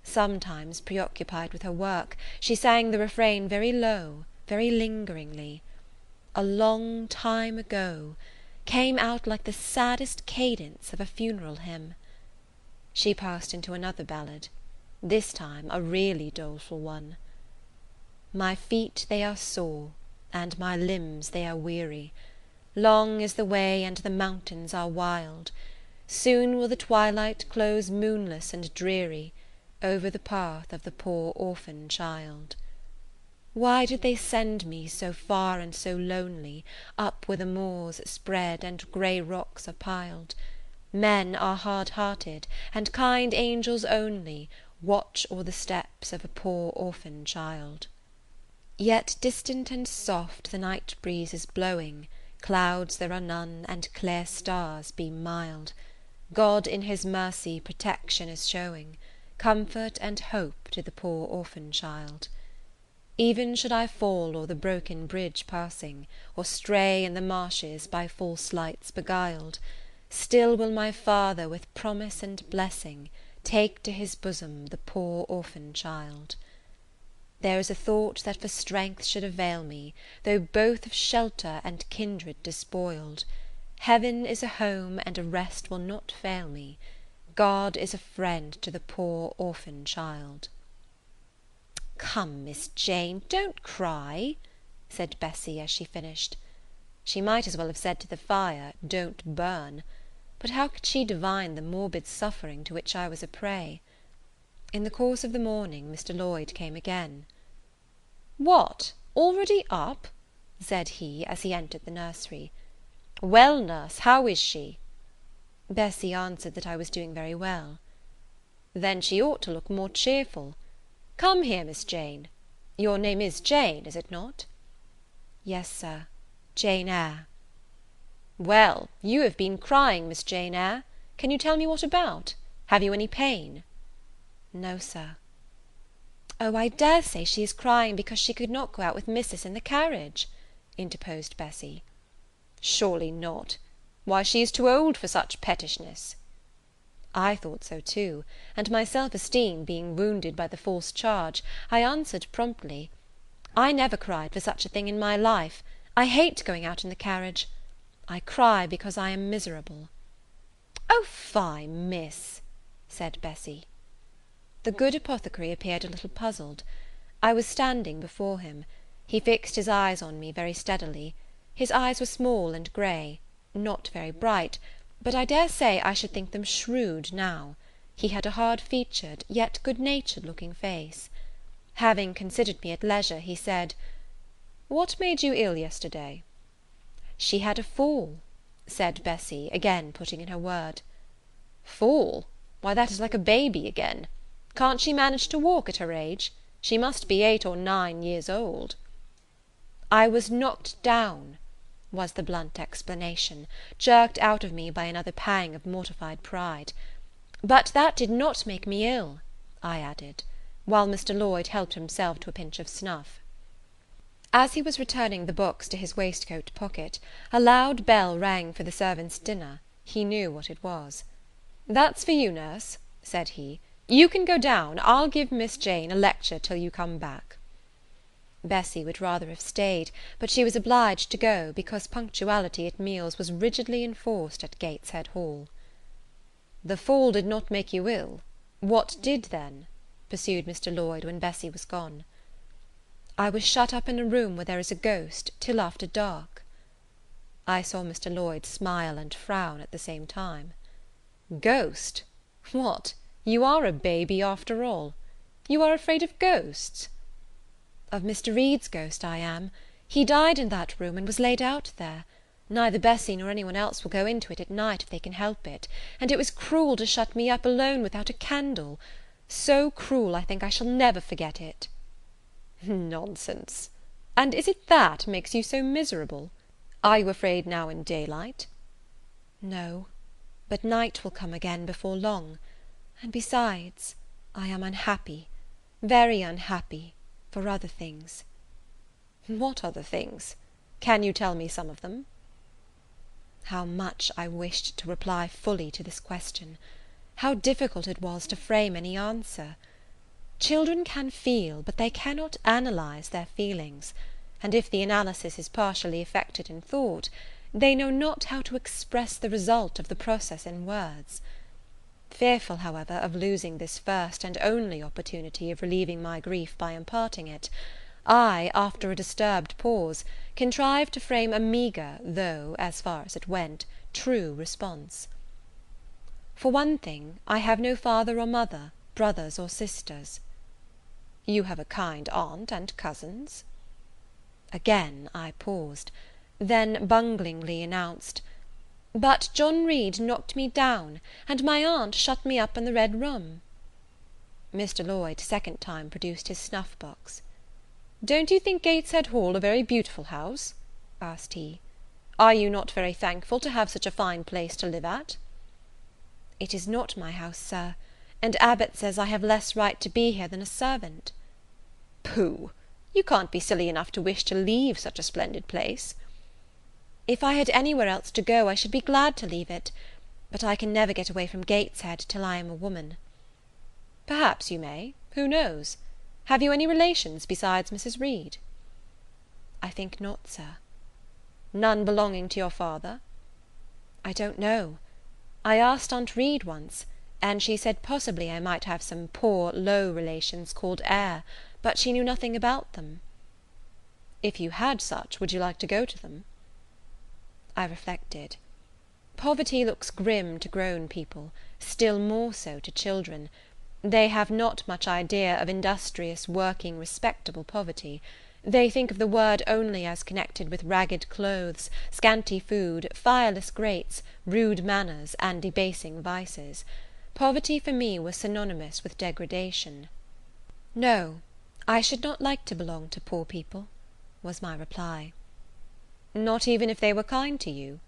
Sometimes, preoccupied with her work, she sang the refrain very low, very lingeringly. "A long time ago" came out like the saddest cadence of a funeral hymn. She passed into another ballad, this time a really doleful one. "My feet they are sore, and my limbs they are weary. Long is the way, and the mountains are wild. Soon will the twilight close moonless and dreary over the path of the poor orphan child. Why did they send me so far and so lonely, up where the moors spread and grey rocks are piled? Men are hard-hearted, and kind angels only watch o'er the steps of a poor orphan child. Yet distant and soft the night breeze is blowing, clouds there are none, and clear stars beam mild. God in his mercy protection is showing, comfort and hope to the poor orphan child. Even should I fall o'er the broken bridge passing, or stray in the marshes by false lights beguiled, still will my Father with promise and blessing take to his bosom the poor orphan child. There is a thought that for strength should avail me, though both of shelter and kindred despoiled. Heaven is a home, and a rest will not fail me. God is a friend to the poor orphan child. "Come, Miss Jane, don't cry," said Bessie as she finished. She might as well have said to the fire, "Don't burn," but how could she divine the morbid suffering to which I was a prey? In the course of the morning Mr. Lloyd came again. "What, already up?" said he, as he entered the nursery. "Well, nurse, how is she?" Bessie answered that I was doing very well. "Then she ought to look more cheerful. Come here, Miss Jane. Your name is Jane, is it not?" "Yes, sir, Jane Eyre." "Well, you have been crying, Miss Jane Eyre. Can you tell me what about? Have you any pain?" "No, sir." "Oh, I dare say she is crying because she could not go out with missus in the carriage," interposed Bessie. "Surely not. Why, she is too old for such pettishness." I thought so too, and my self-esteem being wounded by the false charge, I answered promptly, "I never cried for such a thing in my life. I hate going out in the carriage. I cry because I am miserable." "Oh, fie, miss," said Bessie. The good apothecary appeared a little puzzled. I was standing before him. He fixed his eyes on me very steadily. His eyes were small and grey, not very bright, but I dare say I should think them shrewd now. He had a hard-featured, yet good-natured looking face. Having considered me at leisure, he said, "What made you ill yesterday?" "She had a fall," said Bessie, again putting in her word. "Fall? Why, that is like a baby again. Can't she manage to walk at her age? She must be 8 or 9 years old." "I was knocked down," was the blunt explanation, jerked out of me by another pang of mortified pride. "But that did not make me ill," I added, while Mr. Lloyd helped himself to a pinch of snuff. As he was returning the books to his waistcoat pocket, a loud bell rang for the servants' dinner. He knew what it was. "That's for you, nurse," said he. "You can go down. I'll give Miss Jane a lecture till you come back." Bessie would rather have stayed, but she was obliged to go, because punctuality at meals was rigidly enforced at Gateshead Hall. "The fall did not make you ill. What did then?" pursued Mr. Lloyd when Bessie was gone. "I was shut up in a room where there is a ghost till after dark." I saw Mr. Lloyd smile and frown at the same time. "Ghost? What, you are a baby after all. You are afraid of ghosts?" "Of Mr. Reed's ghost I am. He died in that room, and was laid out there. Neither Bessie nor any one else will go into it at night if they can help it, and it was cruel to shut me up alone without a candle. So cruel, I think I shall never forget it." "Nonsense! And is it that makes you so miserable? Are you afraid now in daylight?" "No, but night will come again before long, and besides, I am unhappy, very unhappy, for other things." "What other things? Can you tell me some of them?" How much I wished to reply fully to this question! How difficult it was to frame any answer! Children can feel, but they cannot analyze their feelings, and if the analysis is partially effected in thought, they know not how to express the result of the process in words. Fearful, however, of losing this first and only opportunity of relieving my grief by imparting it, I, after a disturbed pause, contrived to frame a meagre, though, as far as it went, true response. "For one thing, I have no father or mother, brothers or sisters." "You have a kind aunt and cousins." Again I paused, then bunglingly announced, But John Reed knocked me down, and my aunt shut me up in the Red Room." Mr. Lloyd second time produced his snuff box. "Don't you think Gateshead Hall a very beautiful house?" asked he. "Are you not very thankful to have such a fine place to live at?" "It is not my house, Sir, and Abbot says I have less right to be here than a servant." "Pooh! You can't be silly enough to wish to leave such a splendid place." "If I had anywhere else to go, I should be glad to leave it, but I can never get away from Gateshead till I am a woman." "Perhaps you may. Who knows? Have you any relations besides Mrs. Reed?" "I think not, Sir." "None belonging to your father?" "I don't know. I asked Aunt Reed once, and she said possibly I might have some poor, low relations called Eyre, but she knew nothing about them." "If you had such, would you like to go to them?" I reflected. Poverty looks grim to grown people, still more so to children. They have not much idea of industrious, working, respectable poverty. They think of the word only as connected with ragged clothes, scanty food, fireless grates, rude manners, and debasing vices. Poverty for me was synonymous with degradation. "No, I should not like to belong to poor people," was my reply. "Not even if they were kind to you?"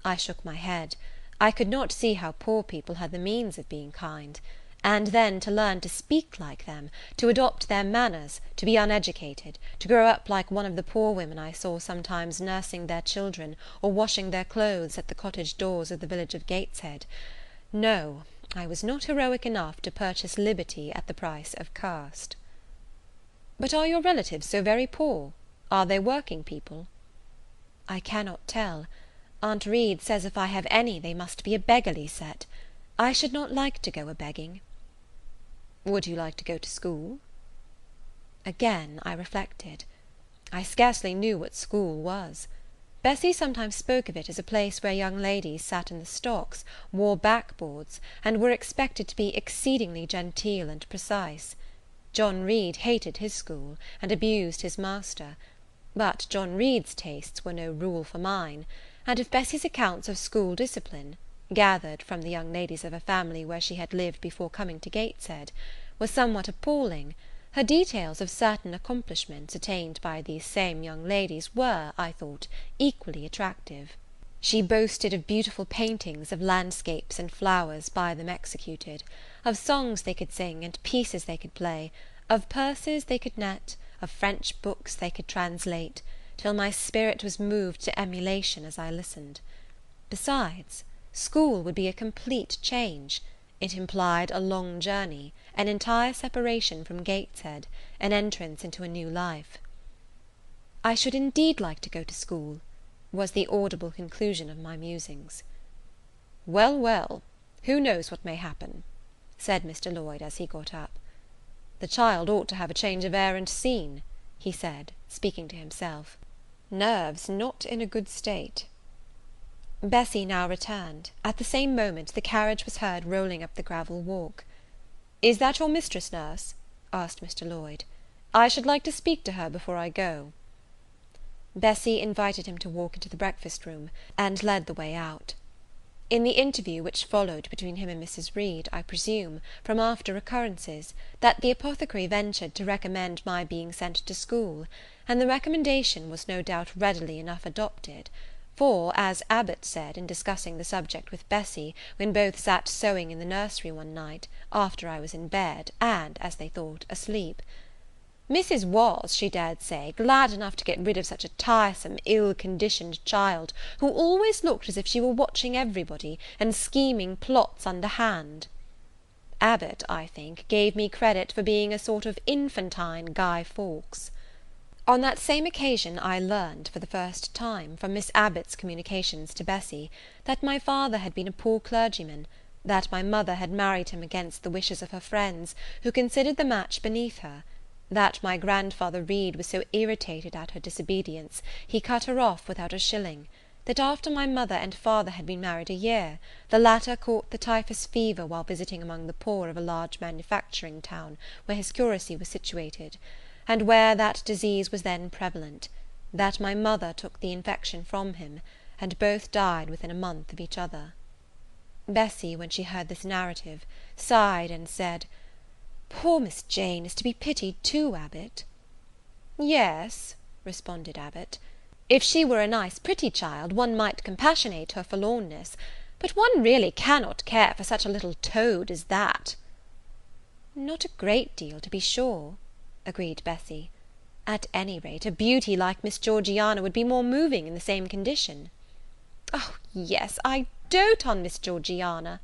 I shook my head. I could not see how poor people had the means of being kind. And then to learn to speak like them, to adopt their manners, to be uneducated, to grow up like one of the poor women I saw sometimes nursing their children or washing their clothes at the cottage doors of the village of Gateshead. No, I was not heroic enough to purchase liberty at the price of caste. "But are your relatives so very poor? Are they working people?" "I cannot tell. Aunt Reed says if I have any they must be a beggarly set. I should not like to go a-begging." "Would you like to go to school?" Again I reflected. I scarcely knew what school was. Bessie sometimes spoke of it as a place where young ladies sat in the stocks, wore backboards, and were expected to be exceedingly genteel and precise. John Reed hated his school, and abused his master. But John Reed's tastes were no rule for mine, and if Bessie's accounts of school discipline, gathered from the young ladies of a family where she had lived before coming to Gateshead, were somewhat appalling, her details of certain accomplishments attained by these same young ladies were, I thought, equally attractive. She boasted of beautiful paintings of landscapes and flowers by them executed, of songs they could sing and pieces they could play, of purses they could net, of French books they could translate, till my spirit was moved to emulation as I listened. Besides, school would be a complete change. It implied a long journey, an entire separation from Gateshead, an entrance into a new life. "I should indeed like to go to school," was the audible conclusion of my musings. "Well, well, who knows what may happen?" said Mr. Lloyd as he got up. "The child ought to have a change of air and scene," he said, speaking to himself. "Nerves not in a good state." Bessie now returned. At the same moment the carriage was heard rolling up the gravel walk. "Is that your mistress, nurse?" asked Mr. Lloyd. "I should like to speak to her before I go." Bessie invited him to walk into the breakfast room, and led the way out. In the interview which followed between him and Mrs. Reed, I presume, from after occurrences, that the apothecary ventured to recommend my being sent to school, and the recommendation was no doubt readily enough adopted; for, as Abbot said, in discussing the subject with Bessie, when both sat sewing in the nursery one night, after I was in bed, and, as they thought, asleep, Mrs. was, she dared say, glad enough to get rid of such a tiresome, ill-conditioned child, who always looked as if she were watching everybody, and scheming plots underhand. Abbot, I think, gave me credit for being a sort of infantine Guy Fawkes. On that same occasion I learned, for the first time, from Miss Abbot's communications to Bessie, that my father had been a poor clergyman, that my mother had married him against the wishes of her friends, who considered the match beneath her, that my grandfather Reed was so irritated at her disobedience, he cut her off without a shilling, that after my mother and father had been married a year, the latter caught the typhus fever while visiting among the poor of a large manufacturing town where his curacy was situated, and where that disease was then prevalent, that my mother took the infection from him, and both died within a month of each other. Bessie, when she heard this narrative, sighed and said, "Poor Miss Jane is to be pitied too, Abbot." "Yes," responded Abbot, "if she were a nice pretty child, one might compassionate her forlornness, but one really cannot care for such a little toad as that." "Not a great deal, to be sure," agreed Bessie. "At any rate, a beauty like Miss Georgiana would be more moving in the same condition." "Oh, yes, I dote on Miss Georgiana,"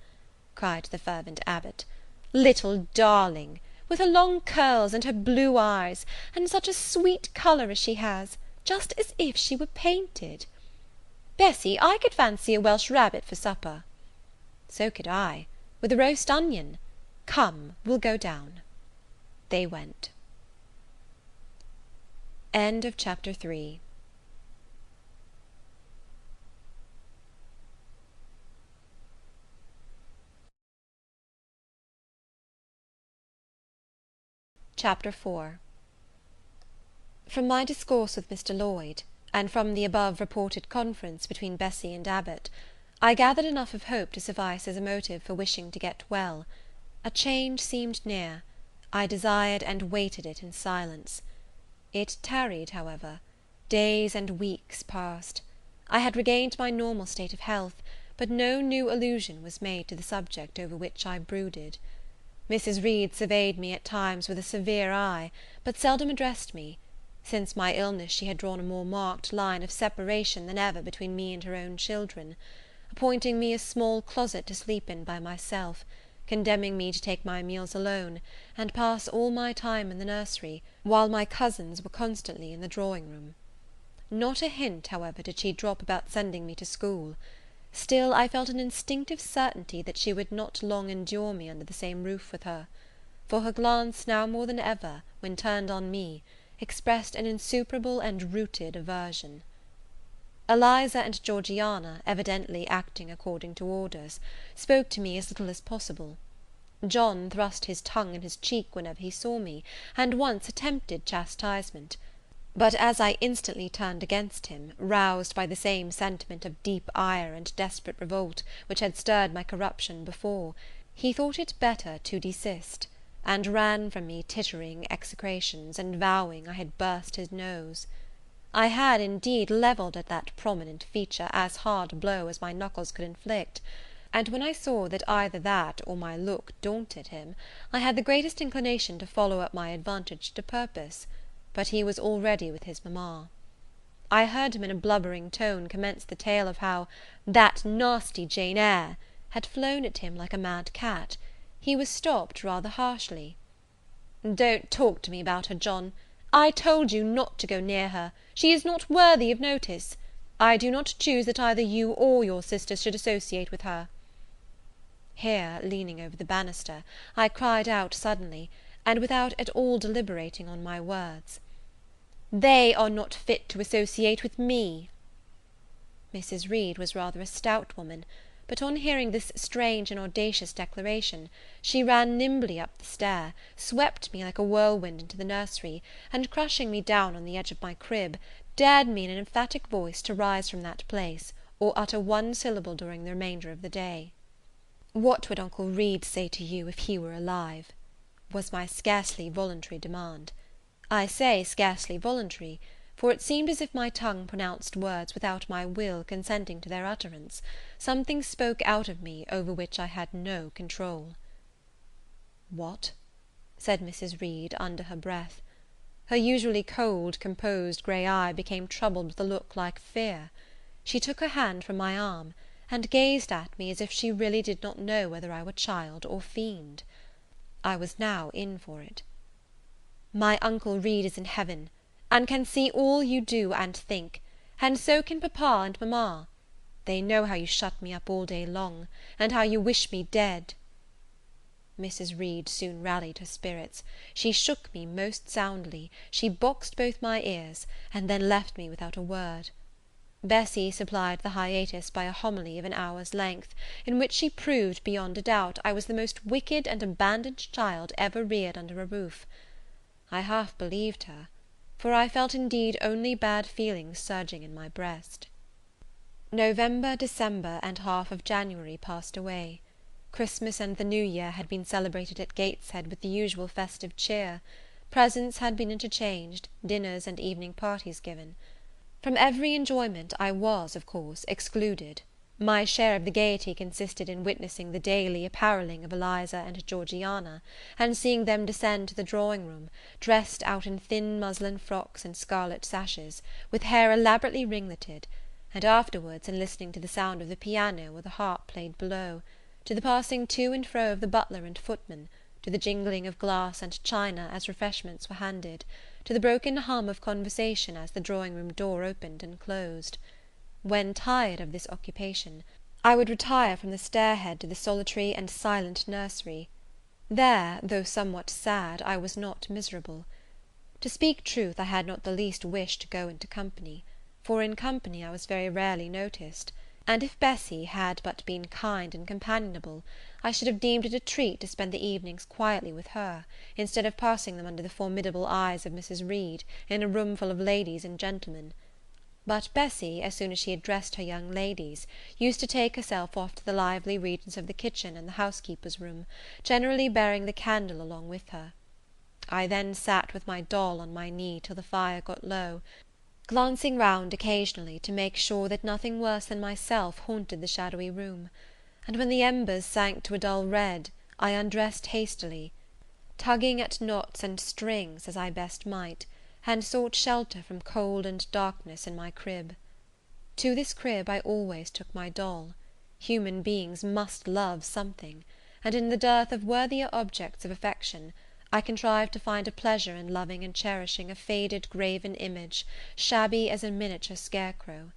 cried the fervent Abbot. "Little darling! with her long curls and her blue eyes, and such a sweet colour as she has, just as if she were painted. Bessie, I could fancy a Welsh rabbit for supper." "So could I, with a roast onion. Come, we'll go down." They went. End of Chapter 3. Chapter 4. From my discourse with Mr. Lloyd, and from the above reported conference between Bessie and Abbot, I gathered enough of hope to suffice as a motive for wishing to get well. A change seemed near. I desired and waited it in silence. It tarried, however. Days and weeks passed. I had regained my normal state of health, but no new allusion was made to the subject over which I brooded. Mrs. Reed surveyed me at times with a severe eye, but seldom addressed me. Since my illness she had drawn a more marked line of separation than ever between me and her own children, appointing me a small closet to sleep in by myself, condemning me to take my meals alone, and pass all my time in the nursery, while my cousins were constantly in the drawing-room. Not a hint, however, did she drop about sending me to school. Still I felt an instinctive certainty that she would not long endure me under the same roof with her; for her glance, now more than ever, when turned on me, expressed an insuperable and rooted aversion. Eliza and Georgiana, evidently acting according to orders, spoke to me as little as possible. John thrust his tongue in his cheek whenever he saw me, and once attempted chastisement; but as I instantly turned against him, roused by the same sentiment of deep ire and desperate revolt which had stirred my corruption before, he thought it better to desist, and ran from me tittering execrations, and vowing I had burst his nose. I had, indeed, levelled at that prominent feature as hard a blow as my knuckles could inflict; and when I saw that either that or my look daunted him, I had the greatest inclination to follow up my advantage to purpose; but he was already with his mamma. I heard him in a blubbering tone commence the tale of how "that nasty Jane Eyre" had flown at him like a mad cat. He was stopped rather harshly. "Don't talk to me about her, John. I told you not to go near her. She is not worthy of notice. I do not choose that either you or your sisters should associate with her." Here, leaning over the banister, I cried out suddenly, and without at all deliberating on my words, "They are not fit to associate with me." Mrs. Reed was rather a stout woman, but on hearing this strange and audacious declaration, she ran nimbly up the stair, swept me like a whirlwind into the nursery, and crushing me down on the edge of my crib, dared me in an emphatic voice to rise from that place, or utter one syllable during the remainder of the day. "What would Uncle Reed say to you if he were alive?" was my scarcely voluntary demand. I say scarcely voluntary, for it seemed as if my tongue pronounced words without my will consenting to their utterance. Something spoke out of me over which I had no control. "What?" said Mrs. Reed under her breath. Her usually cold, composed grey eye became troubled with a look like fear. She took her hand from my arm, and gazed at me as if she really did not know whether I were child or fiend. I was now in for it. "My Uncle Reed is in heaven, and can see all you do and think, and so can papa and mamma. They know how you shut me up all day long, and how you wish me dead." Mrs. Reed soon rallied her spirits. She shook me most soundly, she boxed both my ears, and then left me without a word. Bessie supplied the hiatus by a homily of an hour's length, in which she proved, beyond a doubt, I was the most wicked and abandoned child ever reared under a roof. I half believed her, for I felt indeed only bad feelings surging in my breast. November, December, and half of January passed away. Christmas and the New Year had been celebrated at Gateshead with the usual festive cheer. Presents had been interchanged, dinners and evening parties given. From every enjoyment I was, of course, excluded. My share of the gaiety consisted in witnessing the daily apparelling of Eliza and Georgiana, and seeing them descend to the drawing-room, dressed out in thin muslin frocks and scarlet sashes, with hair elaborately ringleted, and afterwards in listening to the sound of the piano or the harp played below, to the passing to and fro of the butler and footman, to the jingling of glass and china as refreshments were handed, to the broken hum of conversation as the drawing-room door opened and closed. When tired of this occupation, I would retire from the stair-head to the solitary and silent nursery. There, though somewhat sad, I was not miserable. To speak truth, I had not the least wish to go into company, for in company I was very rarely noticed, and if Bessie had but been kind and companionable, I should have deemed it a treat to spend the evenings quietly with her, instead of passing them under the formidable eyes of Mrs. Reed, in a room full of ladies and gentlemen. But Bessie, as soon as she had dressed her young ladies, used to take herself off to the lively regions of the kitchen and the housekeeper's room, generally bearing the candle along with her. I then sat with my doll on my knee till the fire got low, glancing round occasionally to make sure that nothing worse than myself haunted the shadowy room; and when the embers sank to a dull red, I undressed hastily, tugging at knots and strings as I best might, and sought shelter from cold and darkness in my crib. To this crib I always took my doll. Human beings must love something, and in the dearth of worthier objects of affection, I contrived to find a pleasure in loving and cherishing a faded graven image, shabby as a miniature scarecrow.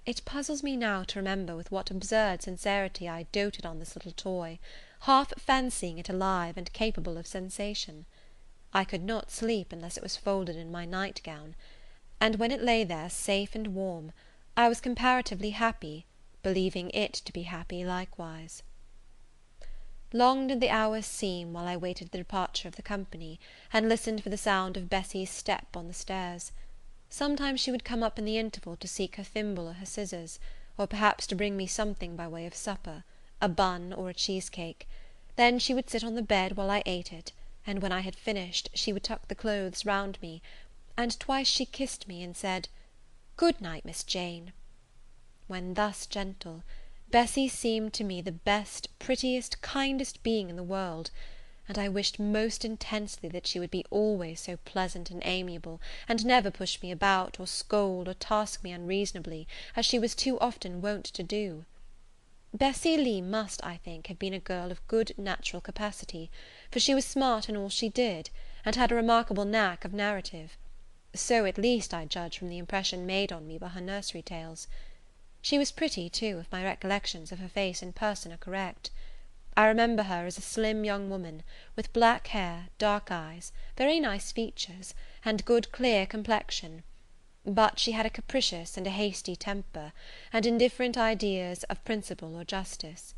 It puzzles me now to remember with what absurd sincerity I doted on this little toy, half fancying it alive and capable of sensation. I could not sleep unless it was folded in my night-gown, and when it lay there safe and warm, I was comparatively happy, believing it to be happy likewise. Long did the hours seem while I waited the departure of the company, and listened for the sound of Bessie's step on the stairs. Sometimes she would come up in the interval to seek her thimble or her scissors, or perhaps to bring me something by way of supper, a bun or a cheesecake. Then she would sit on the bed while I ate it, and when I had finished, she would tuck the clothes round me, and twice she kissed me, and said, "Good night, Miss Jane." When thus gentle, Bessie seemed to me the best, prettiest, kindest being in the world, and I wished most intensely that she would be always so pleasant and amiable, and never push me about, or scold, or task me unreasonably, as she was too often wont to do. Bessie Lee must, I think, have been a girl of good natural capacity, for she was smart in all she did, and had a remarkable knack of narrative. So, at least, I judge from the impression made on me by her nursery tales. She was pretty, too, if my recollections of her face and person are correct. I remember her as a slim young woman, with black hair, dark eyes, very nice features, and good clear complexion; but she had a capricious and a hasty temper, and indifferent ideas of principle or justice.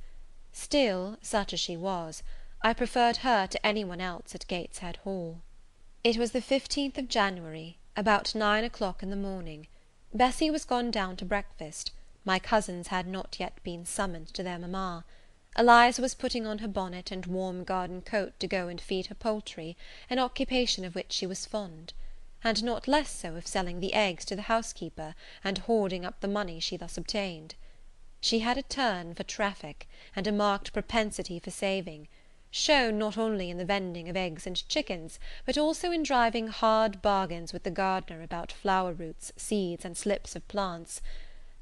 Still, such as she was, I preferred her to any one else at Gateshead Hall. It was the 15th of January, about 9 o'clock in the morning. Bessie was gone down to breakfast. My cousins had not yet been summoned to their mamma. Eliza was putting on her bonnet and warm garden coat to go and feed her poultry, an occupation of which she was fond, and not less so of selling the eggs to the housekeeper, and hoarding up the money she thus obtained. She had a turn for traffic, and a marked propensity for saving, shown not only in the vending of eggs and chickens, but also in driving hard bargains with the gardener about flower roots, seeds, and slips of plants,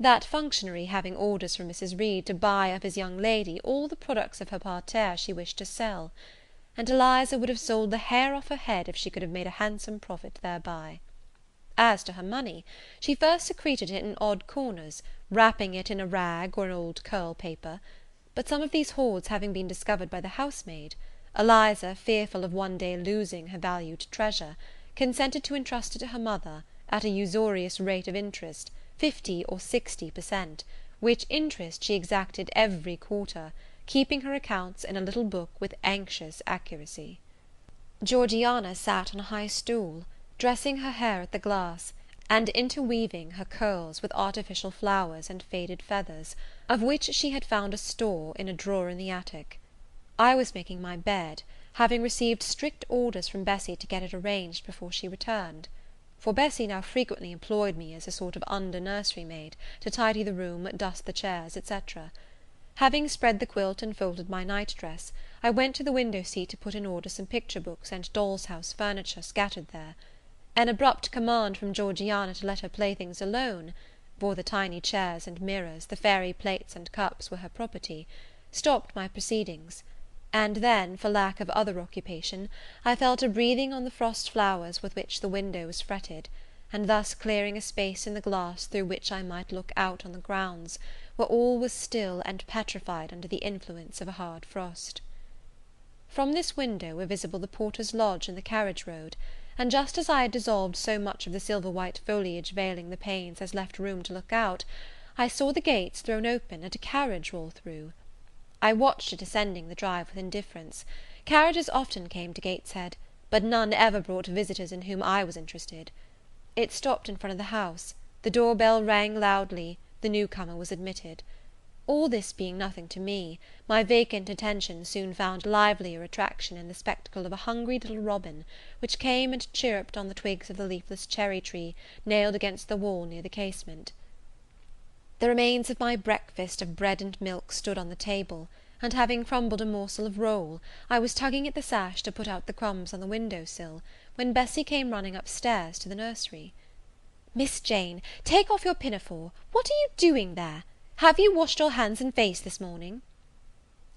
that functionary having orders from Mrs. Reed to buy of his young lady all the products of her parterre she wished to sell, and Eliza would have sold the hair off her head if she could have made a handsome profit thereby. As to her money, she first secreted it in odd corners, wrapping it in a rag or an old curl paper; but some of these hoards having been discovered by the housemaid, Eliza, fearful of one day losing her valued treasure, consented to entrust it to her mother, at a usurious rate of interest, 50 or 60 per cent., which interest she exacted every quarter, keeping her accounts in a little book with anxious accuracy. Georgiana sat on a high stool, dressing her hair at the glass, and interweaving her curls with artificial flowers and faded feathers, of which she had found a store in a drawer in the attic. I was making my bed, having received strict orders from Bessie to get it arranged before she returned; for Bessie now frequently employed me as a sort of under nursery maid, to tidy the room, dust the chairs, etc. Having spread the quilt and folded my night dress, I went to the window seat to put in order some picture books and doll's house furniture scattered there. An abrupt command from Georgiana to let her playthings alone, for the tiny chairs and mirrors, the fairy plates and cups, were her property, stopped my proceedings; and then, for lack of other occupation, I fell to breathing on the frost flowers with which the window was fretted, and thus clearing a space in the glass through which I might look out on the grounds, where all was still and petrified under the influence of a hard frost. From this window were visible the porter's lodge and the carriage road, and just as I had dissolved so much of the silver-white foliage veiling the panes as left room to look out, I saw the gates thrown open and a carriage roll through. I watched it ascending the drive with indifference. Carriages often came to Gateshead, but none ever brought visitors in whom I was interested. It stopped in front of the house, the door-bell rang loudly, the new-comer was admitted. All this being nothing to me, my vacant attention soon found livelier attraction in the spectacle of a hungry little robin, which came and chirruped on the twigs of the leafless cherry-tree nailed against the wall near the casement. The remains of my breakfast of bread and milk stood on the table, and having crumbled a morsel of roll, I was tugging at the sash to put out the crumbs on the window-sill, when Bessie came running upstairs to the nursery. "Miss Jane, take off your pinafore. What are you doing there? Have you washed your hands and face this morning?"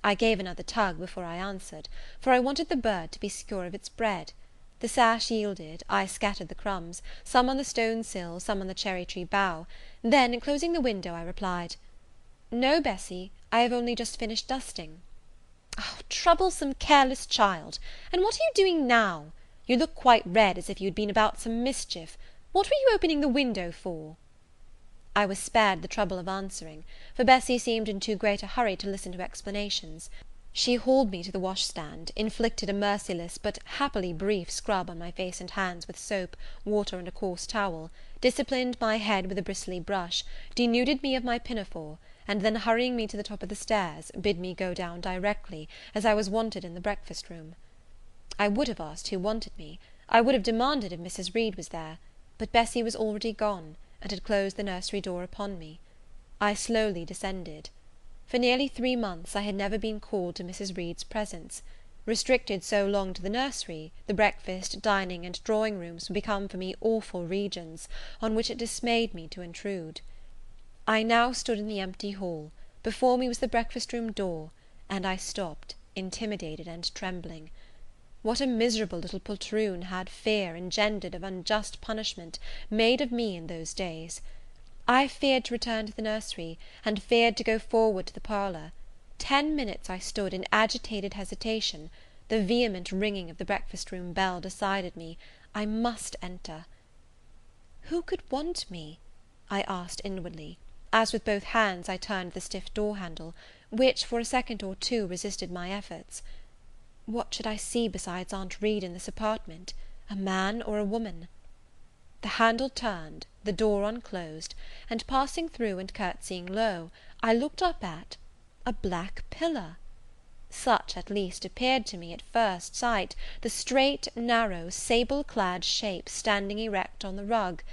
I gave another tug before I answered, for I wanted the bird to be secure of its bread. The sash yielded, I scattered the crumbs, some on the stone sill, some on the cherry-tree bough; then, closing the window, I replied, "No, Bessie, I have only just finished dusting." "Oh, troublesome, careless child! And what are you doing now? You look quite red, as if you had been about some mischief. What were you opening the window for?" I was spared the trouble of answering, for Bessie seemed in too great a hurry to listen to explanations. She hauled me to the washstand, inflicted a merciless but happily brief scrub on my face and hands with soap, water, and a coarse towel, disciplined my head with a bristly brush, denuded me of my pinafore, and then hurrying me to the top of the stairs, bid me go down directly, as I was wanted in the breakfast-room. I would have asked who wanted me. I would have demanded if Mrs. Reed was there, but Bessie was already gone, and had closed the nursery door upon me. I slowly descended. For nearly 3 months I had never been called to Mrs. Reed's presence. Restricted so long to the nursery, the breakfast, dining, and drawing-rooms were become for me awful regions, on which it dismayed me to intrude. I now stood in the empty hall; before me was the breakfast-room door, and I stopped, intimidated and trembling. What a miserable little poltroon had fear, engendered of unjust punishment, made of me in those days! I feared to return to the nursery, and feared to go forward to the parlour. 10 minutes I stood in agitated hesitation; the vehement ringing of the breakfast-room bell decided me. I must enter. Who could want me? I asked inwardly, as with both hands I turned the stiff door-handle, which, for a second or two, resisted my efforts. What should I see besides Aunt Reed in this apartment? A man or a woman? The handle turned, the door unclosed, and passing through and curtsying low, I looked up at a black pillar. Such, at least, appeared to me at first sight the straight, narrow, sable-clad shape standing erect on the rug.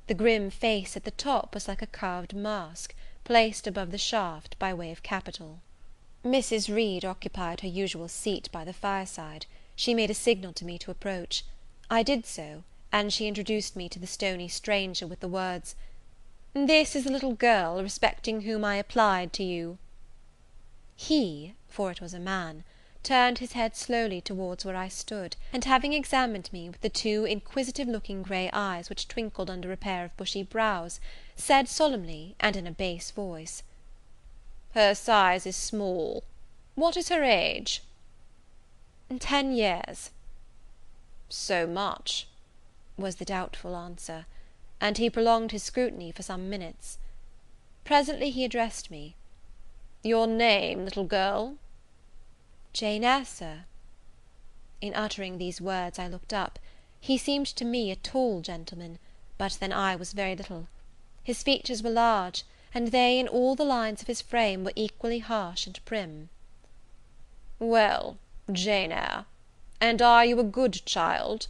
The grim face at the top was like a carved mask, placed above the shaft by way of capital. Mrs. Reed occupied her usual seat by the fireside. She made a signal to me to approach. I did so, and she introduced me to the stony stranger with the words, "This is the little girl respecting whom I applied to you." He, for it was a man, turned his head slowly towards where I stood, and having examined me with the 2 inquisitive-looking grey eyes which twinkled under a pair of bushy brows, said solemnly, and in a bass voice, "Her size is small. What is her age?" 10 years. "So much," was the doubtful answer, and he prolonged his scrutiny for some minutes. Presently he addressed me. "Your name, little girl?" "Jane Eyre, sir." In uttering these words I looked up. He seemed to me a tall gentleman, but then I was very little. His features were large, and they and all the lines of his frame were equally harsh and prim. "Well, Jane Eyre, and are you a good child?"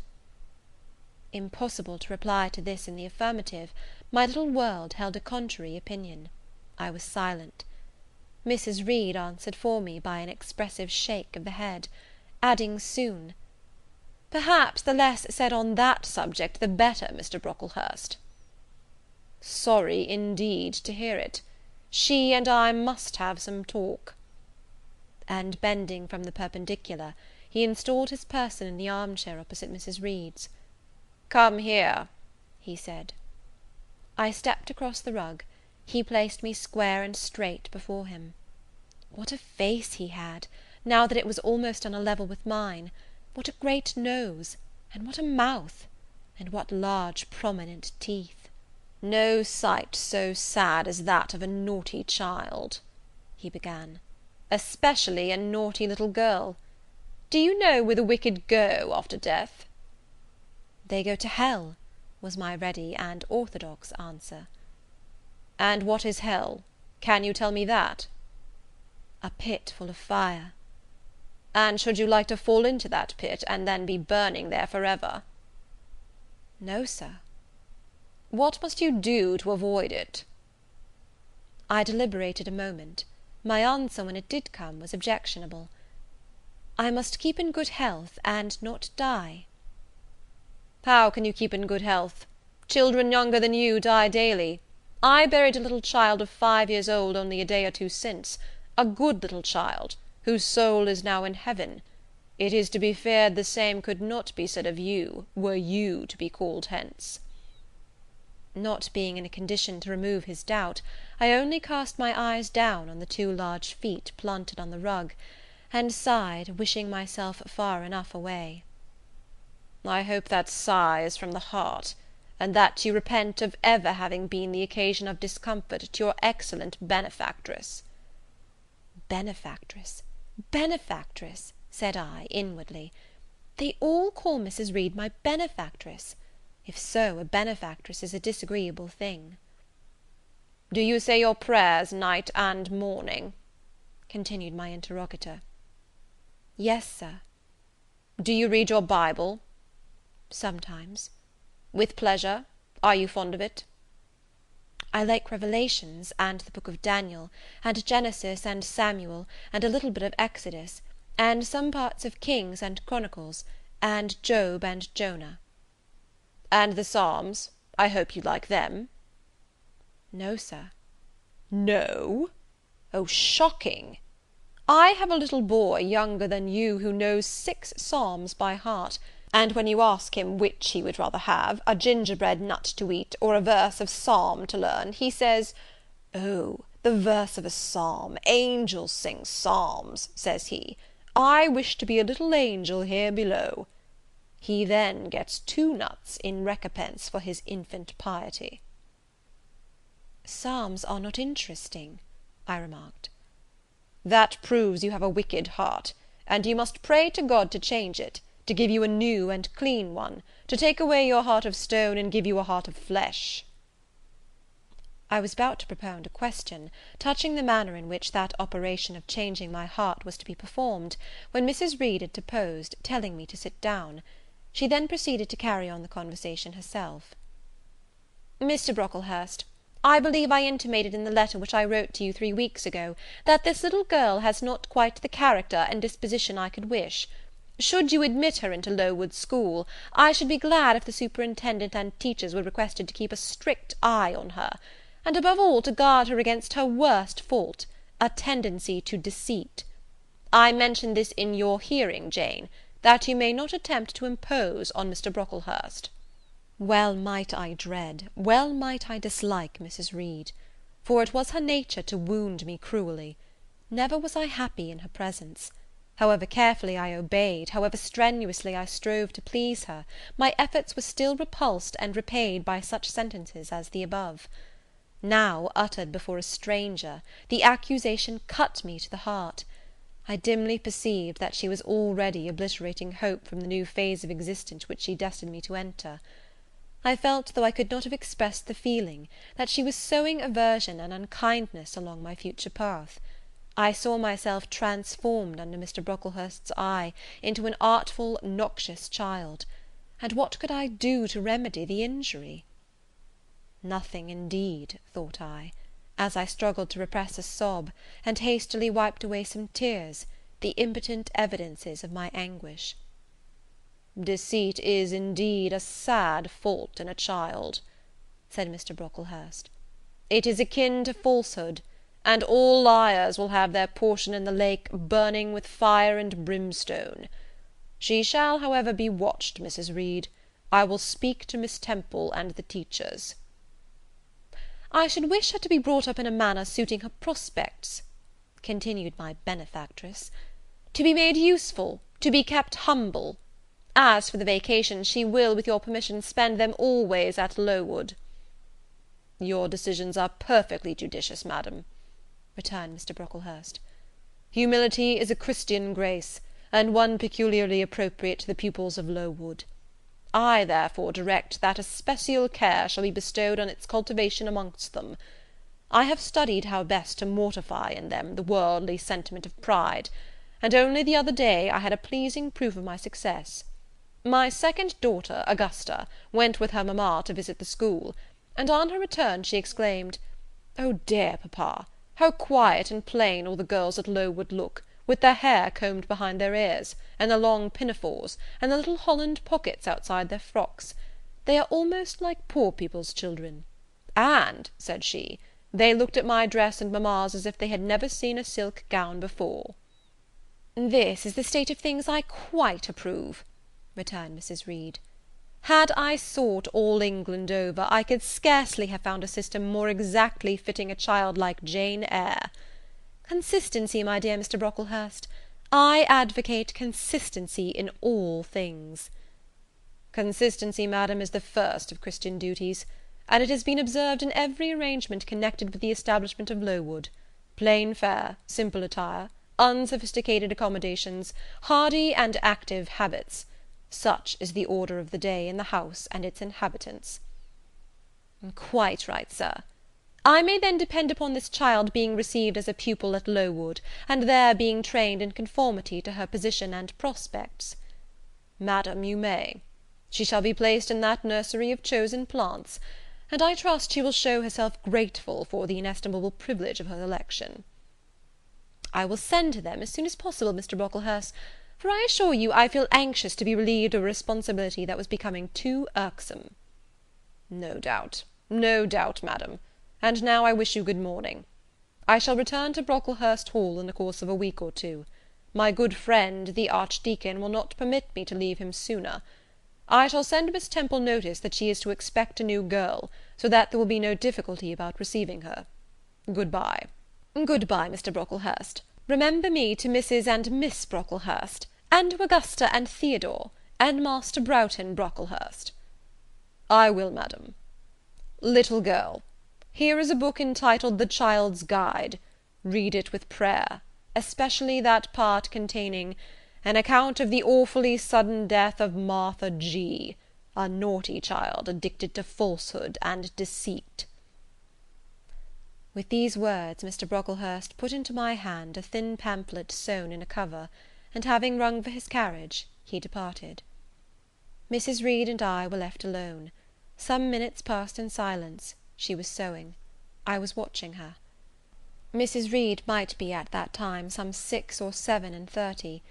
Impossible to reply to this in the affirmative. My little world held a contrary opinion. I was silent. Mrs. Reed answered for me by an expressive shake of the head, adding soon, "Perhaps the less said on that subject the better, Mr. Brocklehurst." "Sorry, indeed, to hear it. She and I must have some talk." And bending from the perpendicular, he installed his person in the arm-chair opposite Mrs. Reed's. "Come here," he said. I stepped across the rug. He placed me square and straight before him. What a face he had, now that it was almost on a level with mine! What a great nose, and what a mouth, and what large prominent teeth! "No sight so sad as that of a naughty child," he began, "especially a naughty little girl. Do you know where the wicked go after death?" "They go to hell," was my ready and orthodox answer. "And what is hell? Can you tell me that?" "A pit full of fire." "And should you like to fall into that pit, and then be burning there for ever?" "No, sir." "What must you do to avoid it?" I deliberated a moment. My answer, when it did come, was objectionable. "I must keep in good health, and not die." "How can you keep in good health? Children younger than you die daily. I buried a little child of 5 years old only a day or two since, a good little child, whose soul is now in heaven. It is to be feared the same could not be said of you, were you to be called hence." Not being in a condition to remove his doubt, I only cast my eyes down on the 2 large feet planted on the rug, and sighed, wishing myself far enough away. "I hope that sigh is from the heart, and that you repent of ever having been the occasion of discomfort to your excellent benefactress." "Benefactress, benefactress," said I, inwardly. "They all call Mrs. Reed my benefactress. If so, a benefactress is a disagreeable thing." "Do you say your prayers night and morning?" continued my interrogator. "Yes, sir." "Do you read your Bible?" "Sometimes." "With pleasure? Are you fond of it?" "I like Revelations, and the book of Daniel, and Genesis and Samuel, and a little bit of Exodus, and some parts of Kings and Chronicles, and Job and Jonah." "And the Psalms? I hope you like them?" "No, sir." "No? Oh, shocking! I have a little boy younger than you who knows 6 Psalms by heart, and when you ask him which he would rather have, a gingerbread nut to eat, or a verse of Psalm to learn, he says, 'Oh, the verse of a Psalm! Angels sing Psalms,' says he. 'I wish to be a little angel here below.' He then gets 2 nuts in recompense for his infant piety." "Psalms are not interesting," I remarked. "That proves you have a wicked heart, and you must pray to God to change it, to give you a new and clean one, to take away your heart of stone and give you a heart of flesh." I was about to propound a question, touching the manner in which that operation of changing my heart was to be performed, when Mrs. Reed interposed, telling me to sit down. She then proceeded to carry on the conversation herself. "Mr. Brocklehurst, I believe I intimated in the letter which I wrote to you 3 weeks ago, that this little girl has not quite the character and disposition I could wish. Should you admit her into Lowood School, I should be glad if the superintendent and teachers were requested to keep a strict eye on her, and above all to guard her against her worst fault, a tendency to deceit. I mention this in your hearing, Jane, that you may not attempt to impose on Mr. Brocklehurst." Well might I dread, well might I dislike Mrs. Reed, for it was her nature to wound me cruelly. Never was I happy in her presence. However carefully I obeyed, however strenuously I strove to please her, my efforts were still repulsed and repaid by such sentences as the above. Now, uttered before a stranger, the accusation cut me to the heart. I dimly perceived that she was already obliterating hope from the new phase of existence which she destined me to enter. I felt, though I could not have expressed the feeling, that she was sowing aversion and unkindness along my future path. I saw myself transformed under Mr. Brocklehurst's eye into an artful, noxious child; and what could I do to remedy the injury? Nothing, indeed, thought I, as I struggled to repress a sob, and hastily wiped away some tears, the impotent evidences of my anguish. "Deceit is, indeed, a sad fault in a child," said Mr. Brocklehurst. "It is akin to falsehood, and all liars will have their portion in the lake burning with fire and brimstone. She shall, however, be watched, Mrs. Reed. I will speak to Miss Temple and the teachers." "I should wish her to be brought up in a manner suiting her prospects," continued my benefactress, "to be made useful, to be kept humble. As for the vacations, she will, with your permission, spend them always at Lowood." "Your decisions are perfectly judicious, madam," returned Mr. Brocklehurst. "Humility is a Christian grace, and one peculiarly appropriate to the pupils of Lowood. I, therefore, direct that especial care shall be bestowed on its cultivation amongst them. I have studied how best to mortify in them the worldly sentiment of pride, and only the other day I had a pleasing proof of my success. My second daughter, Augusta, went with her mamma to visit the school, and on her return she exclaimed, 'Oh dear, papa, how quiet and plain all the girls at Lowood look, with their hair combed behind their ears, and their long pinafores, and the little holland pockets outside their frocks. They are almost like poor people's children. And,' said she, 'they looked at my dress and mamma's as if they had never seen a silk gown before.'" "This is the state of things I quite approve," returned Mrs. Reed. "Had I sought all England over, I could scarcely have found a system more exactly fitting a child like Jane Eyre. Consistency, my dear Mr. Brocklehurst. I advocate consistency in all things." "Consistency, madam, is the first of Christian duties, and it has been observed in every arrangement connected with the establishment of Lowood. Plain fare, simple attire, unsophisticated accommodations, hardy and active habits. Such is the order of the day in the house and its inhabitants." "Quite right, sir. I may then depend upon this child being received as a pupil at Lowood, and there being trained in conformity to her position and prospects?" "Madam, you may. She shall be placed in that nursery of chosen plants, and I trust she will show herself grateful for the inestimable privilege of her election." "I will send to them as soon as possible, Mr. Brocklehurst, for I assure you I feel anxious to be relieved of a responsibility that was becoming too irksome." No doubt, madam. And now I wish you good morning. I shall return to Brocklehurst Hall in the course of a week or two. My good friend, the Archdeacon, will not permit me to leave him sooner. I shall send Miss Temple notice that she is to expect a new girl, so that there will be no difficulty about receiving her. Good-bye." "Good-bye, Mr. Brocklehurst. Remember me to Mrs. and Miss Brocklehurst, and to Augusta and Theodore, and Master Broughton Brocklehurst." "I will, madam. Little girl, here is a book entitled The Child's Guide. Read it with prayer, especially that part containing an account of the awfully sudden death of Martha G., a naughty child addicted to falsehood and deceit." With these words, Mr. Brocklehurst put into my hand a thin pamphlet sewn in a cover, and having rung for his carriage, he departed. Mrs. Reed and I were left alone. Some minutes passed in silence. She was sewing. I was watching her. Mrs. Reed might be at that time some 6 or 7 and 30.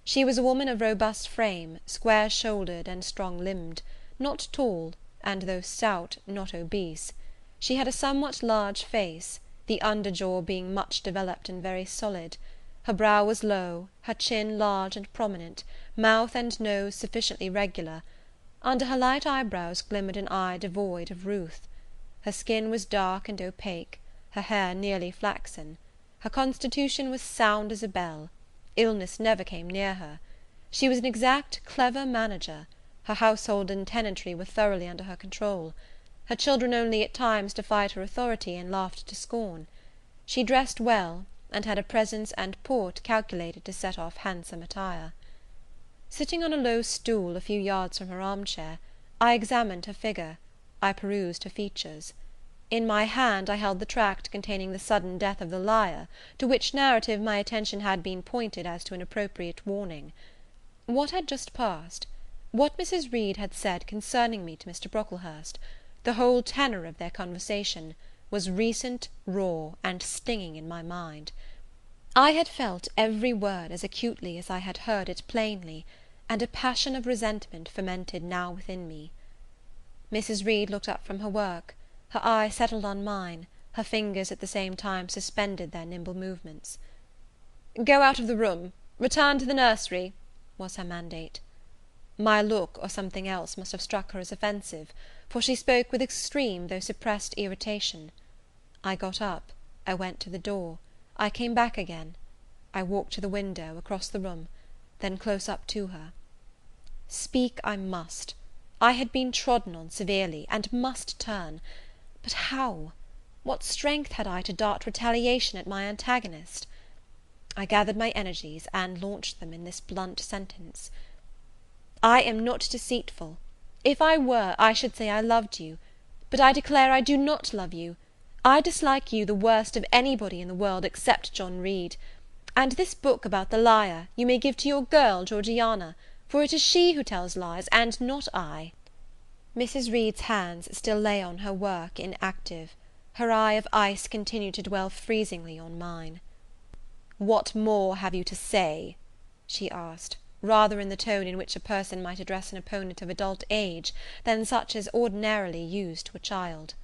She was a woman of robust frame, square-shouldered and strong-limbed, not tall, and though stout, not obese. She had a somewhat large face, the under jaw being much developed and very solid. Her brow was low, her chin large and prominent, mouth and nose sufficiently regular. Under her light eyebrows glimmered an eye devoid of ruth. Her skin was dark and opaque, her hair nearly flaxen. Her constitution was sound as a bell. Illness never came near her. She was an exact, clever manager. Her household and tenantry were thoroughly under her control. Her children only at times defied her authority and laughed to scorn. She dressed well, and had a presence and port calculated to set off handsome attire. Sitting on a low stool a few yards from her armchair, I examined her figure, I perused her features. In my hand I held the tract containing the sudden death of the liar, to which narrative my attention had been pointed as to an appropriate warning. What had just passed, what Mrs. Reed had said concerning me to Mr. Brocklehurst, the whole tenor of their conversation, was recent, raw, and stinging in my mind. I had felt every word as acutely as I had heard it plainly, and a passion of resentment fermented now within me. Mrs. Reed looked up from her work, her eye settled on mine, her fingers at the same time suspended their nimble movements. "Go out of the room, return to the nursery," was her mandate. My look, or something else, must have struck her as offensive, for she spoke with extreme though suppressed irritation. I got up, I went to the door, I came back again, I walked to the window, across the room, then close up to her. Speak I must. I had been trodden on severely, and must turn. But how? What strength had I to dart retaliation at my antagonist? I gathered my energies, and launched them in this blunt sentence. I am not deceitful. If I were, I should say I loved you. But I declare I do not love you. I dislike you the worst of anybody in the world except John Reed. And this book about the liar you may give to your girl Georgiana, for it is she who tells lies, and not I." Mrs. Reed's hands still lay on her work, inactive. Her eye of ice continued to dwell freezingly on mine. "What more have you to say?" she asked, rather in the tone in which a person might address an opponent of adult age, than such as ordinarily used to a child.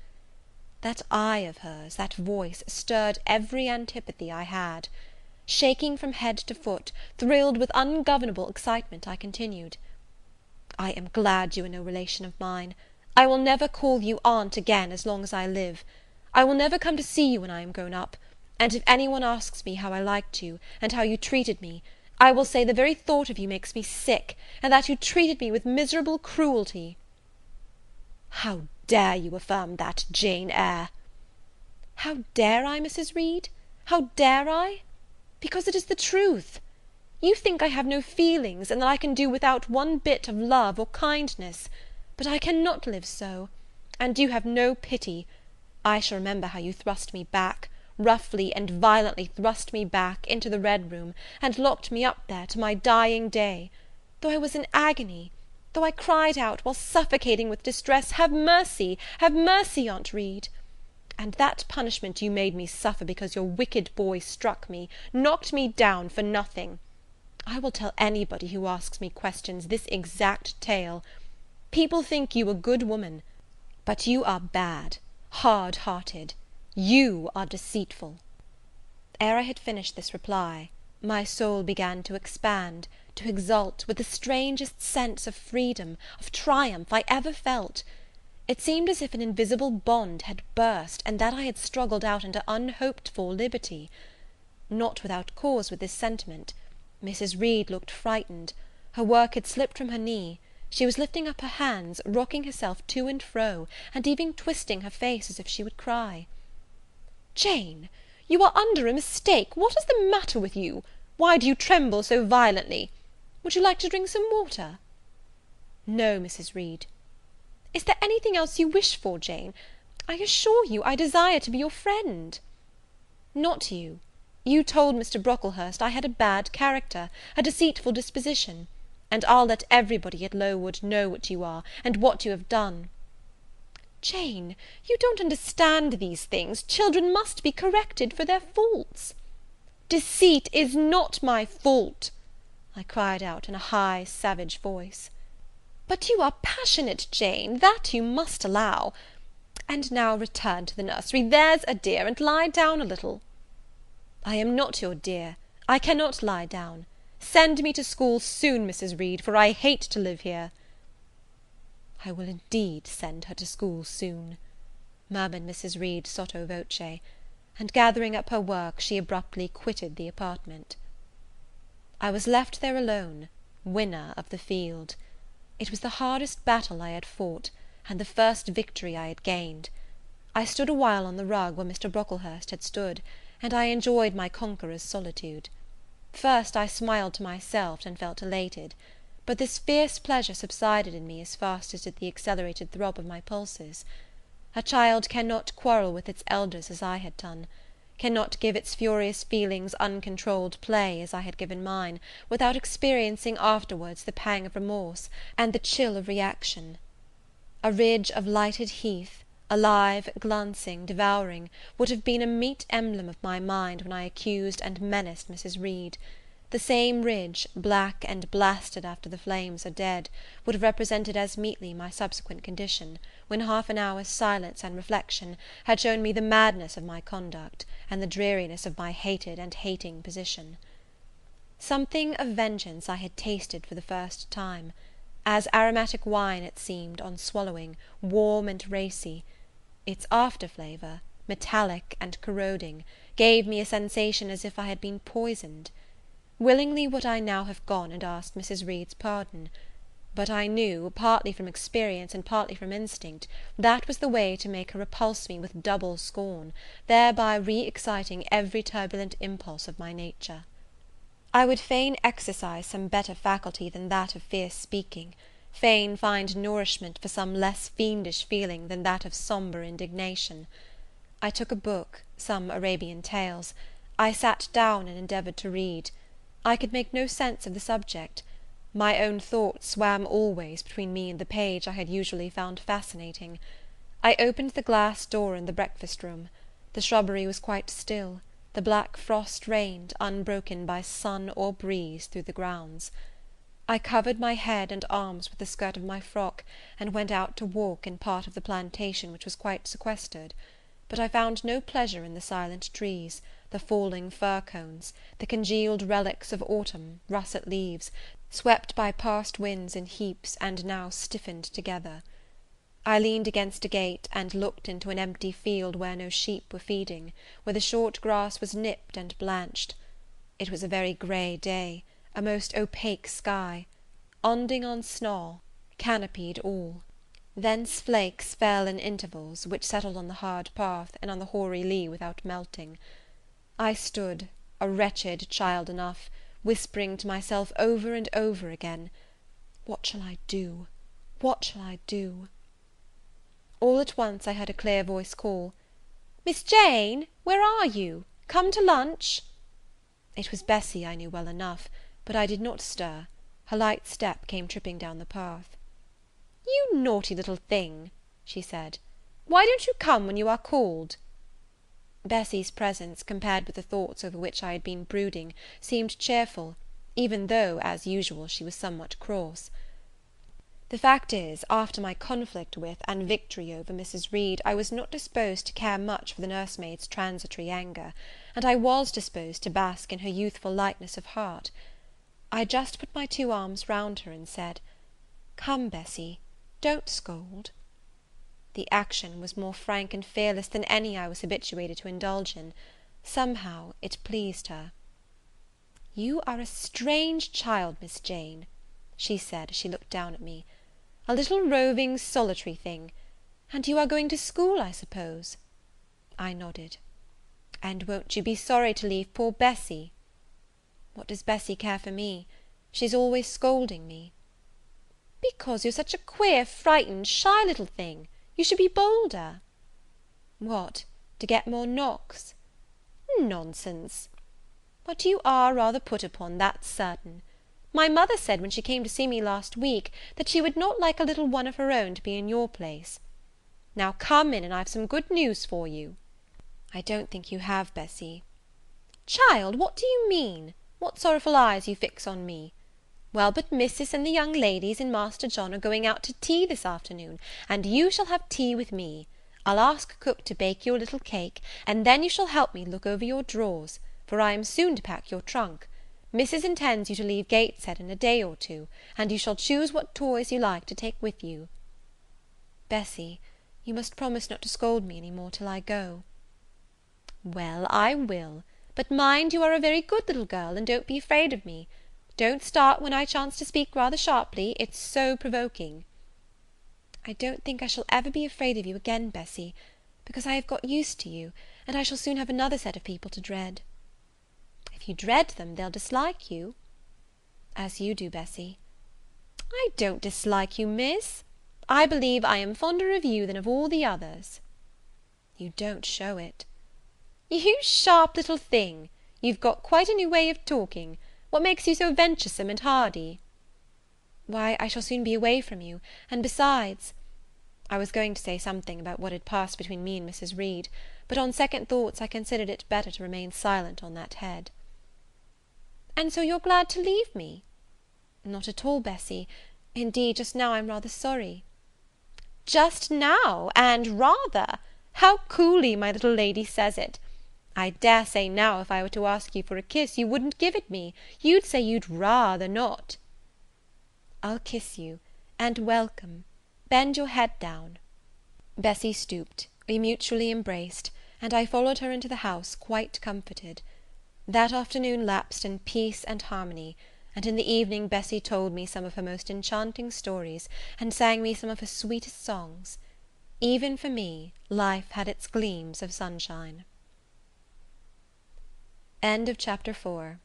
That eye of hers, that voice, stirred every antipathy I had. Shaking from head to foot, thrilled with ungovernable excitement, I continued, "I am glad you are no relation of mine. I will never call you aunt again as long as I live. I will never come to see you when I am grown up; and if any one asks me how I liked you, and how you treated me, I will say the very thought of you makes me sick, and that you treated me with miserable cruelty." "How dare you affirm that, Jane Eyre?" "How dare I, Mrs. Reed? How dare I? Because it is the truth. You think I have no feelings, and that I can do without one bit of love or kindness; but I cannot live so, and you have no pity. I shall remember how you thrust me back, roughly and violently thrust me back, into the Red Room, and locked me up there to my dying day, though I was in agony, though I cried out, while suffocating with distress, have mercy, Aunt Reed! And that punishment you made me suffer because your wicked boy struck me, knocked me down for nothing. I will tell anybody who asks me questions this exact tale. People think you a good woman, but you are bad, hard-hearted. You are deceitful." Ere I had finished this reply, my soul began to expand, to exult, with the strangest sense of freedom, of triumph, I ever felt. It seemed as if an invisible bond had burst, and that I had struggled out into unhoped-for liberty. Not without cause with this sentiment. Mrs. Reed looked frightened. Her work had slipped from her knee. She was lifting up her hands, rocking herself to and fro, and even twisting her face as if she would cry. "Jane, you are under a mistake. What is the matter with you? Why do you tremble so violently? Would you like to drink some water?" "No, Mrs. Reed." "Is there anything else you wish for, Jane? I assure you I desire to be your friend." "Not you. You told Mr. Brocklehurst I had a bad character, a deceitful disposition, and I'll let everybody at Lowood know what you are, and what you have done." "Jane, you don't understand these things. Children must be corrected for their faults." "Deceit is not my fault," I cried out in a high, savage voice. "But you are passionate, Jane, that you must allow. And now return to the nursery, there's a dear, and lie down a little." "I am not your dear. I cannot lie down. Send me to school soon, Mrs. Reed, for I hate to live here." "I will indeed send her to school soon," murmured Mrs. Reed sotto voce, and gathering up her work, she abruptly quitted the apartment. I was left there alone, winner of the field. It was the hardest battle I had fought, and the first victory I had gained. I stood a while on the rug where Mr. Brocklehurst had stood, and I enjoyed my conqueror's solitude. First I smiled to myself and felt elated, but this fierce pleasure subsided in me as fast as did the accelerated throb of my pulses. A child cannot quarrel with its elders as I had done, cannot give its furious feelings uncontrolled play as I had given mine, without experiencing afterwards the pang of remorse and the chill of reaction. A ridge of lighted heath, alive, glancing, devouring, would have been a meet emblem of my mind when I accused and menaced Mrs. Reed. The same ridge, black and blasted after the flames are dead, would have represented as meetly my subsequent condition, when half an hour's silence and reflection had shown me the madness of my conduct, and the dreariness of my hated and hating position. Something of vengeance I had tasted for the first time. As aromatic wine it seemed, on swallowing, warm and racy. Its after flavour, metallic and corroding, gave me a sensation as if I had been poisoned. Willingly would I now have gone and asked Mrs. Reed's pardon; but I knew, partly from experience and partly from instinct, that was the way to make her repulse me with double scorn, thereby re-exciting every turbulent impulse of my nature. I would fain exercise some better faculty than that of fierce speaking, fain find nourishment for some less fiendish feeling than that of sombre indignation. I took a book, some Arabian tales. I sat down and endeavoured to read. I could make no sense of the subject. My own thoughts swam always between me and the page I had usually found fascinating. I opened the glass door in the breakfast room. The shrubbery was quite still. The black frost reigned, unbroken by sun or breeze, through the grounds. I covered my head and arms with the skirt of my frock, and went out to walk in part of the plantation which was quite sequestered; but I found no pleasure in the silent trees, the falling fir cones, the congealed relics of autumn, russet leaves, swept by past winds in heaps, and now stiffened together. I leaned against a gate, and looked into an empty field where no sheep were feeding, where the short grass was nipped and blanched. It was a very grey day, a most opaque sky, onding on snaw, canopied all. Thence flakes fell in intervals, which settled on the hard path and on the hoary lea without melting. I stood, a wretched child enough, whispering to myself over and over again, "What shall I do? What shall I do?" All at once I heard a clear voice call, "Miss Jane, where are you? Come to lunch." It was Bessie, I knew well enough, but I did not stir. Her light step came tripping down the path. "You naughty little thing," she said, "why don't you come when you are called?" Bessie's presence, compared with the thoughts over which I had been brooding, seemed cheerful, even though, as usual, she was somewhat cross. The fact is, after my conflict with and victory over Mrs. Reed, I was not disposed to care much for the nursemaid's transitory anger, and I was disposed to bask in her youthful lightness of heart. I just put my two arms round her, and said, "Come, Bessie, don't scold." The action was more frank and fearless than any I was habituated to indulge in. Somehow it pleased her. "You are a strange child, Miss Jane," she said, as she looked down at me. "A little roving, solitary thing. And you are going to school, I suppose?" I nodded. "And won't you be sorry to leave poor Bessie?" "What does Bessie care for me? She's always scolding me." "Because you're such a queer, frightened, shy little thing. You should be bolder." "What, to get more knocks?" "Nonsense." "But you are rather put upon, that's certain. My mother said, when she came to see me last week, that she would not like a little one of her own to be in your place. Now come in, and I've some good news for you." "I don't think you have, Bessie." "Child, what do you mean? What sorrowful eyes you fix on me? Well, but Missis and the young ladies and Master John are going out to tea this afternoon, and you shall have tea with me. I'll ask cook to bake you a little cake, and then you shall help me look over your drawers, for I am soon to pack your trunk. Missis intends you to leave Gateshead in a day or two, and you shall choose what toys you like to take with you." "Bessie, you must promise not to scold me any more till I go." "Well, I will; but mind you are a very good little girl, and don't be afraid of me. Don't start when I chance to speak rather sharply, it's so provoking." "I don't think I shall ever be afraid of you again, Bessie, because I have got used to you, and I shall soon have another set of people to dread." "If you dread them, they'll dislike you." "As you do, Bessie." "I don't dislike you, miss. I believe I am fonder of you than of all the others." "You don't show it." "You sharp little thing! You've got quite a new way of talking. What makes you so venturesome and hardy?" "Why, I shall soon be away from you, and besides," I was going to say something about what had passed between me and Mrs. Reed, but on second thoughts I considered it better to remain silent on that head. "And so you're glad to leave me?" "Not at all, Bessy. Indeed, just now I'm rather sorry." "Just now, and rather! How coolly my little lady says it! I dare say now, if I were to ask you for a kiss, you wouldn't give it me. You'd say you'd rather not." "I'll kiss you, and welcome. Bend your head down." Bessy stooped, we mutually embraced, and I followed her into the house quite comforted. That afternoon lapsed in peace and harmony, and in the evening Bessy told me some of her most enchanting stories, and sang me some of her sweetest songs. Even for me, life had its gleams of sunshine. End of Chapter 4.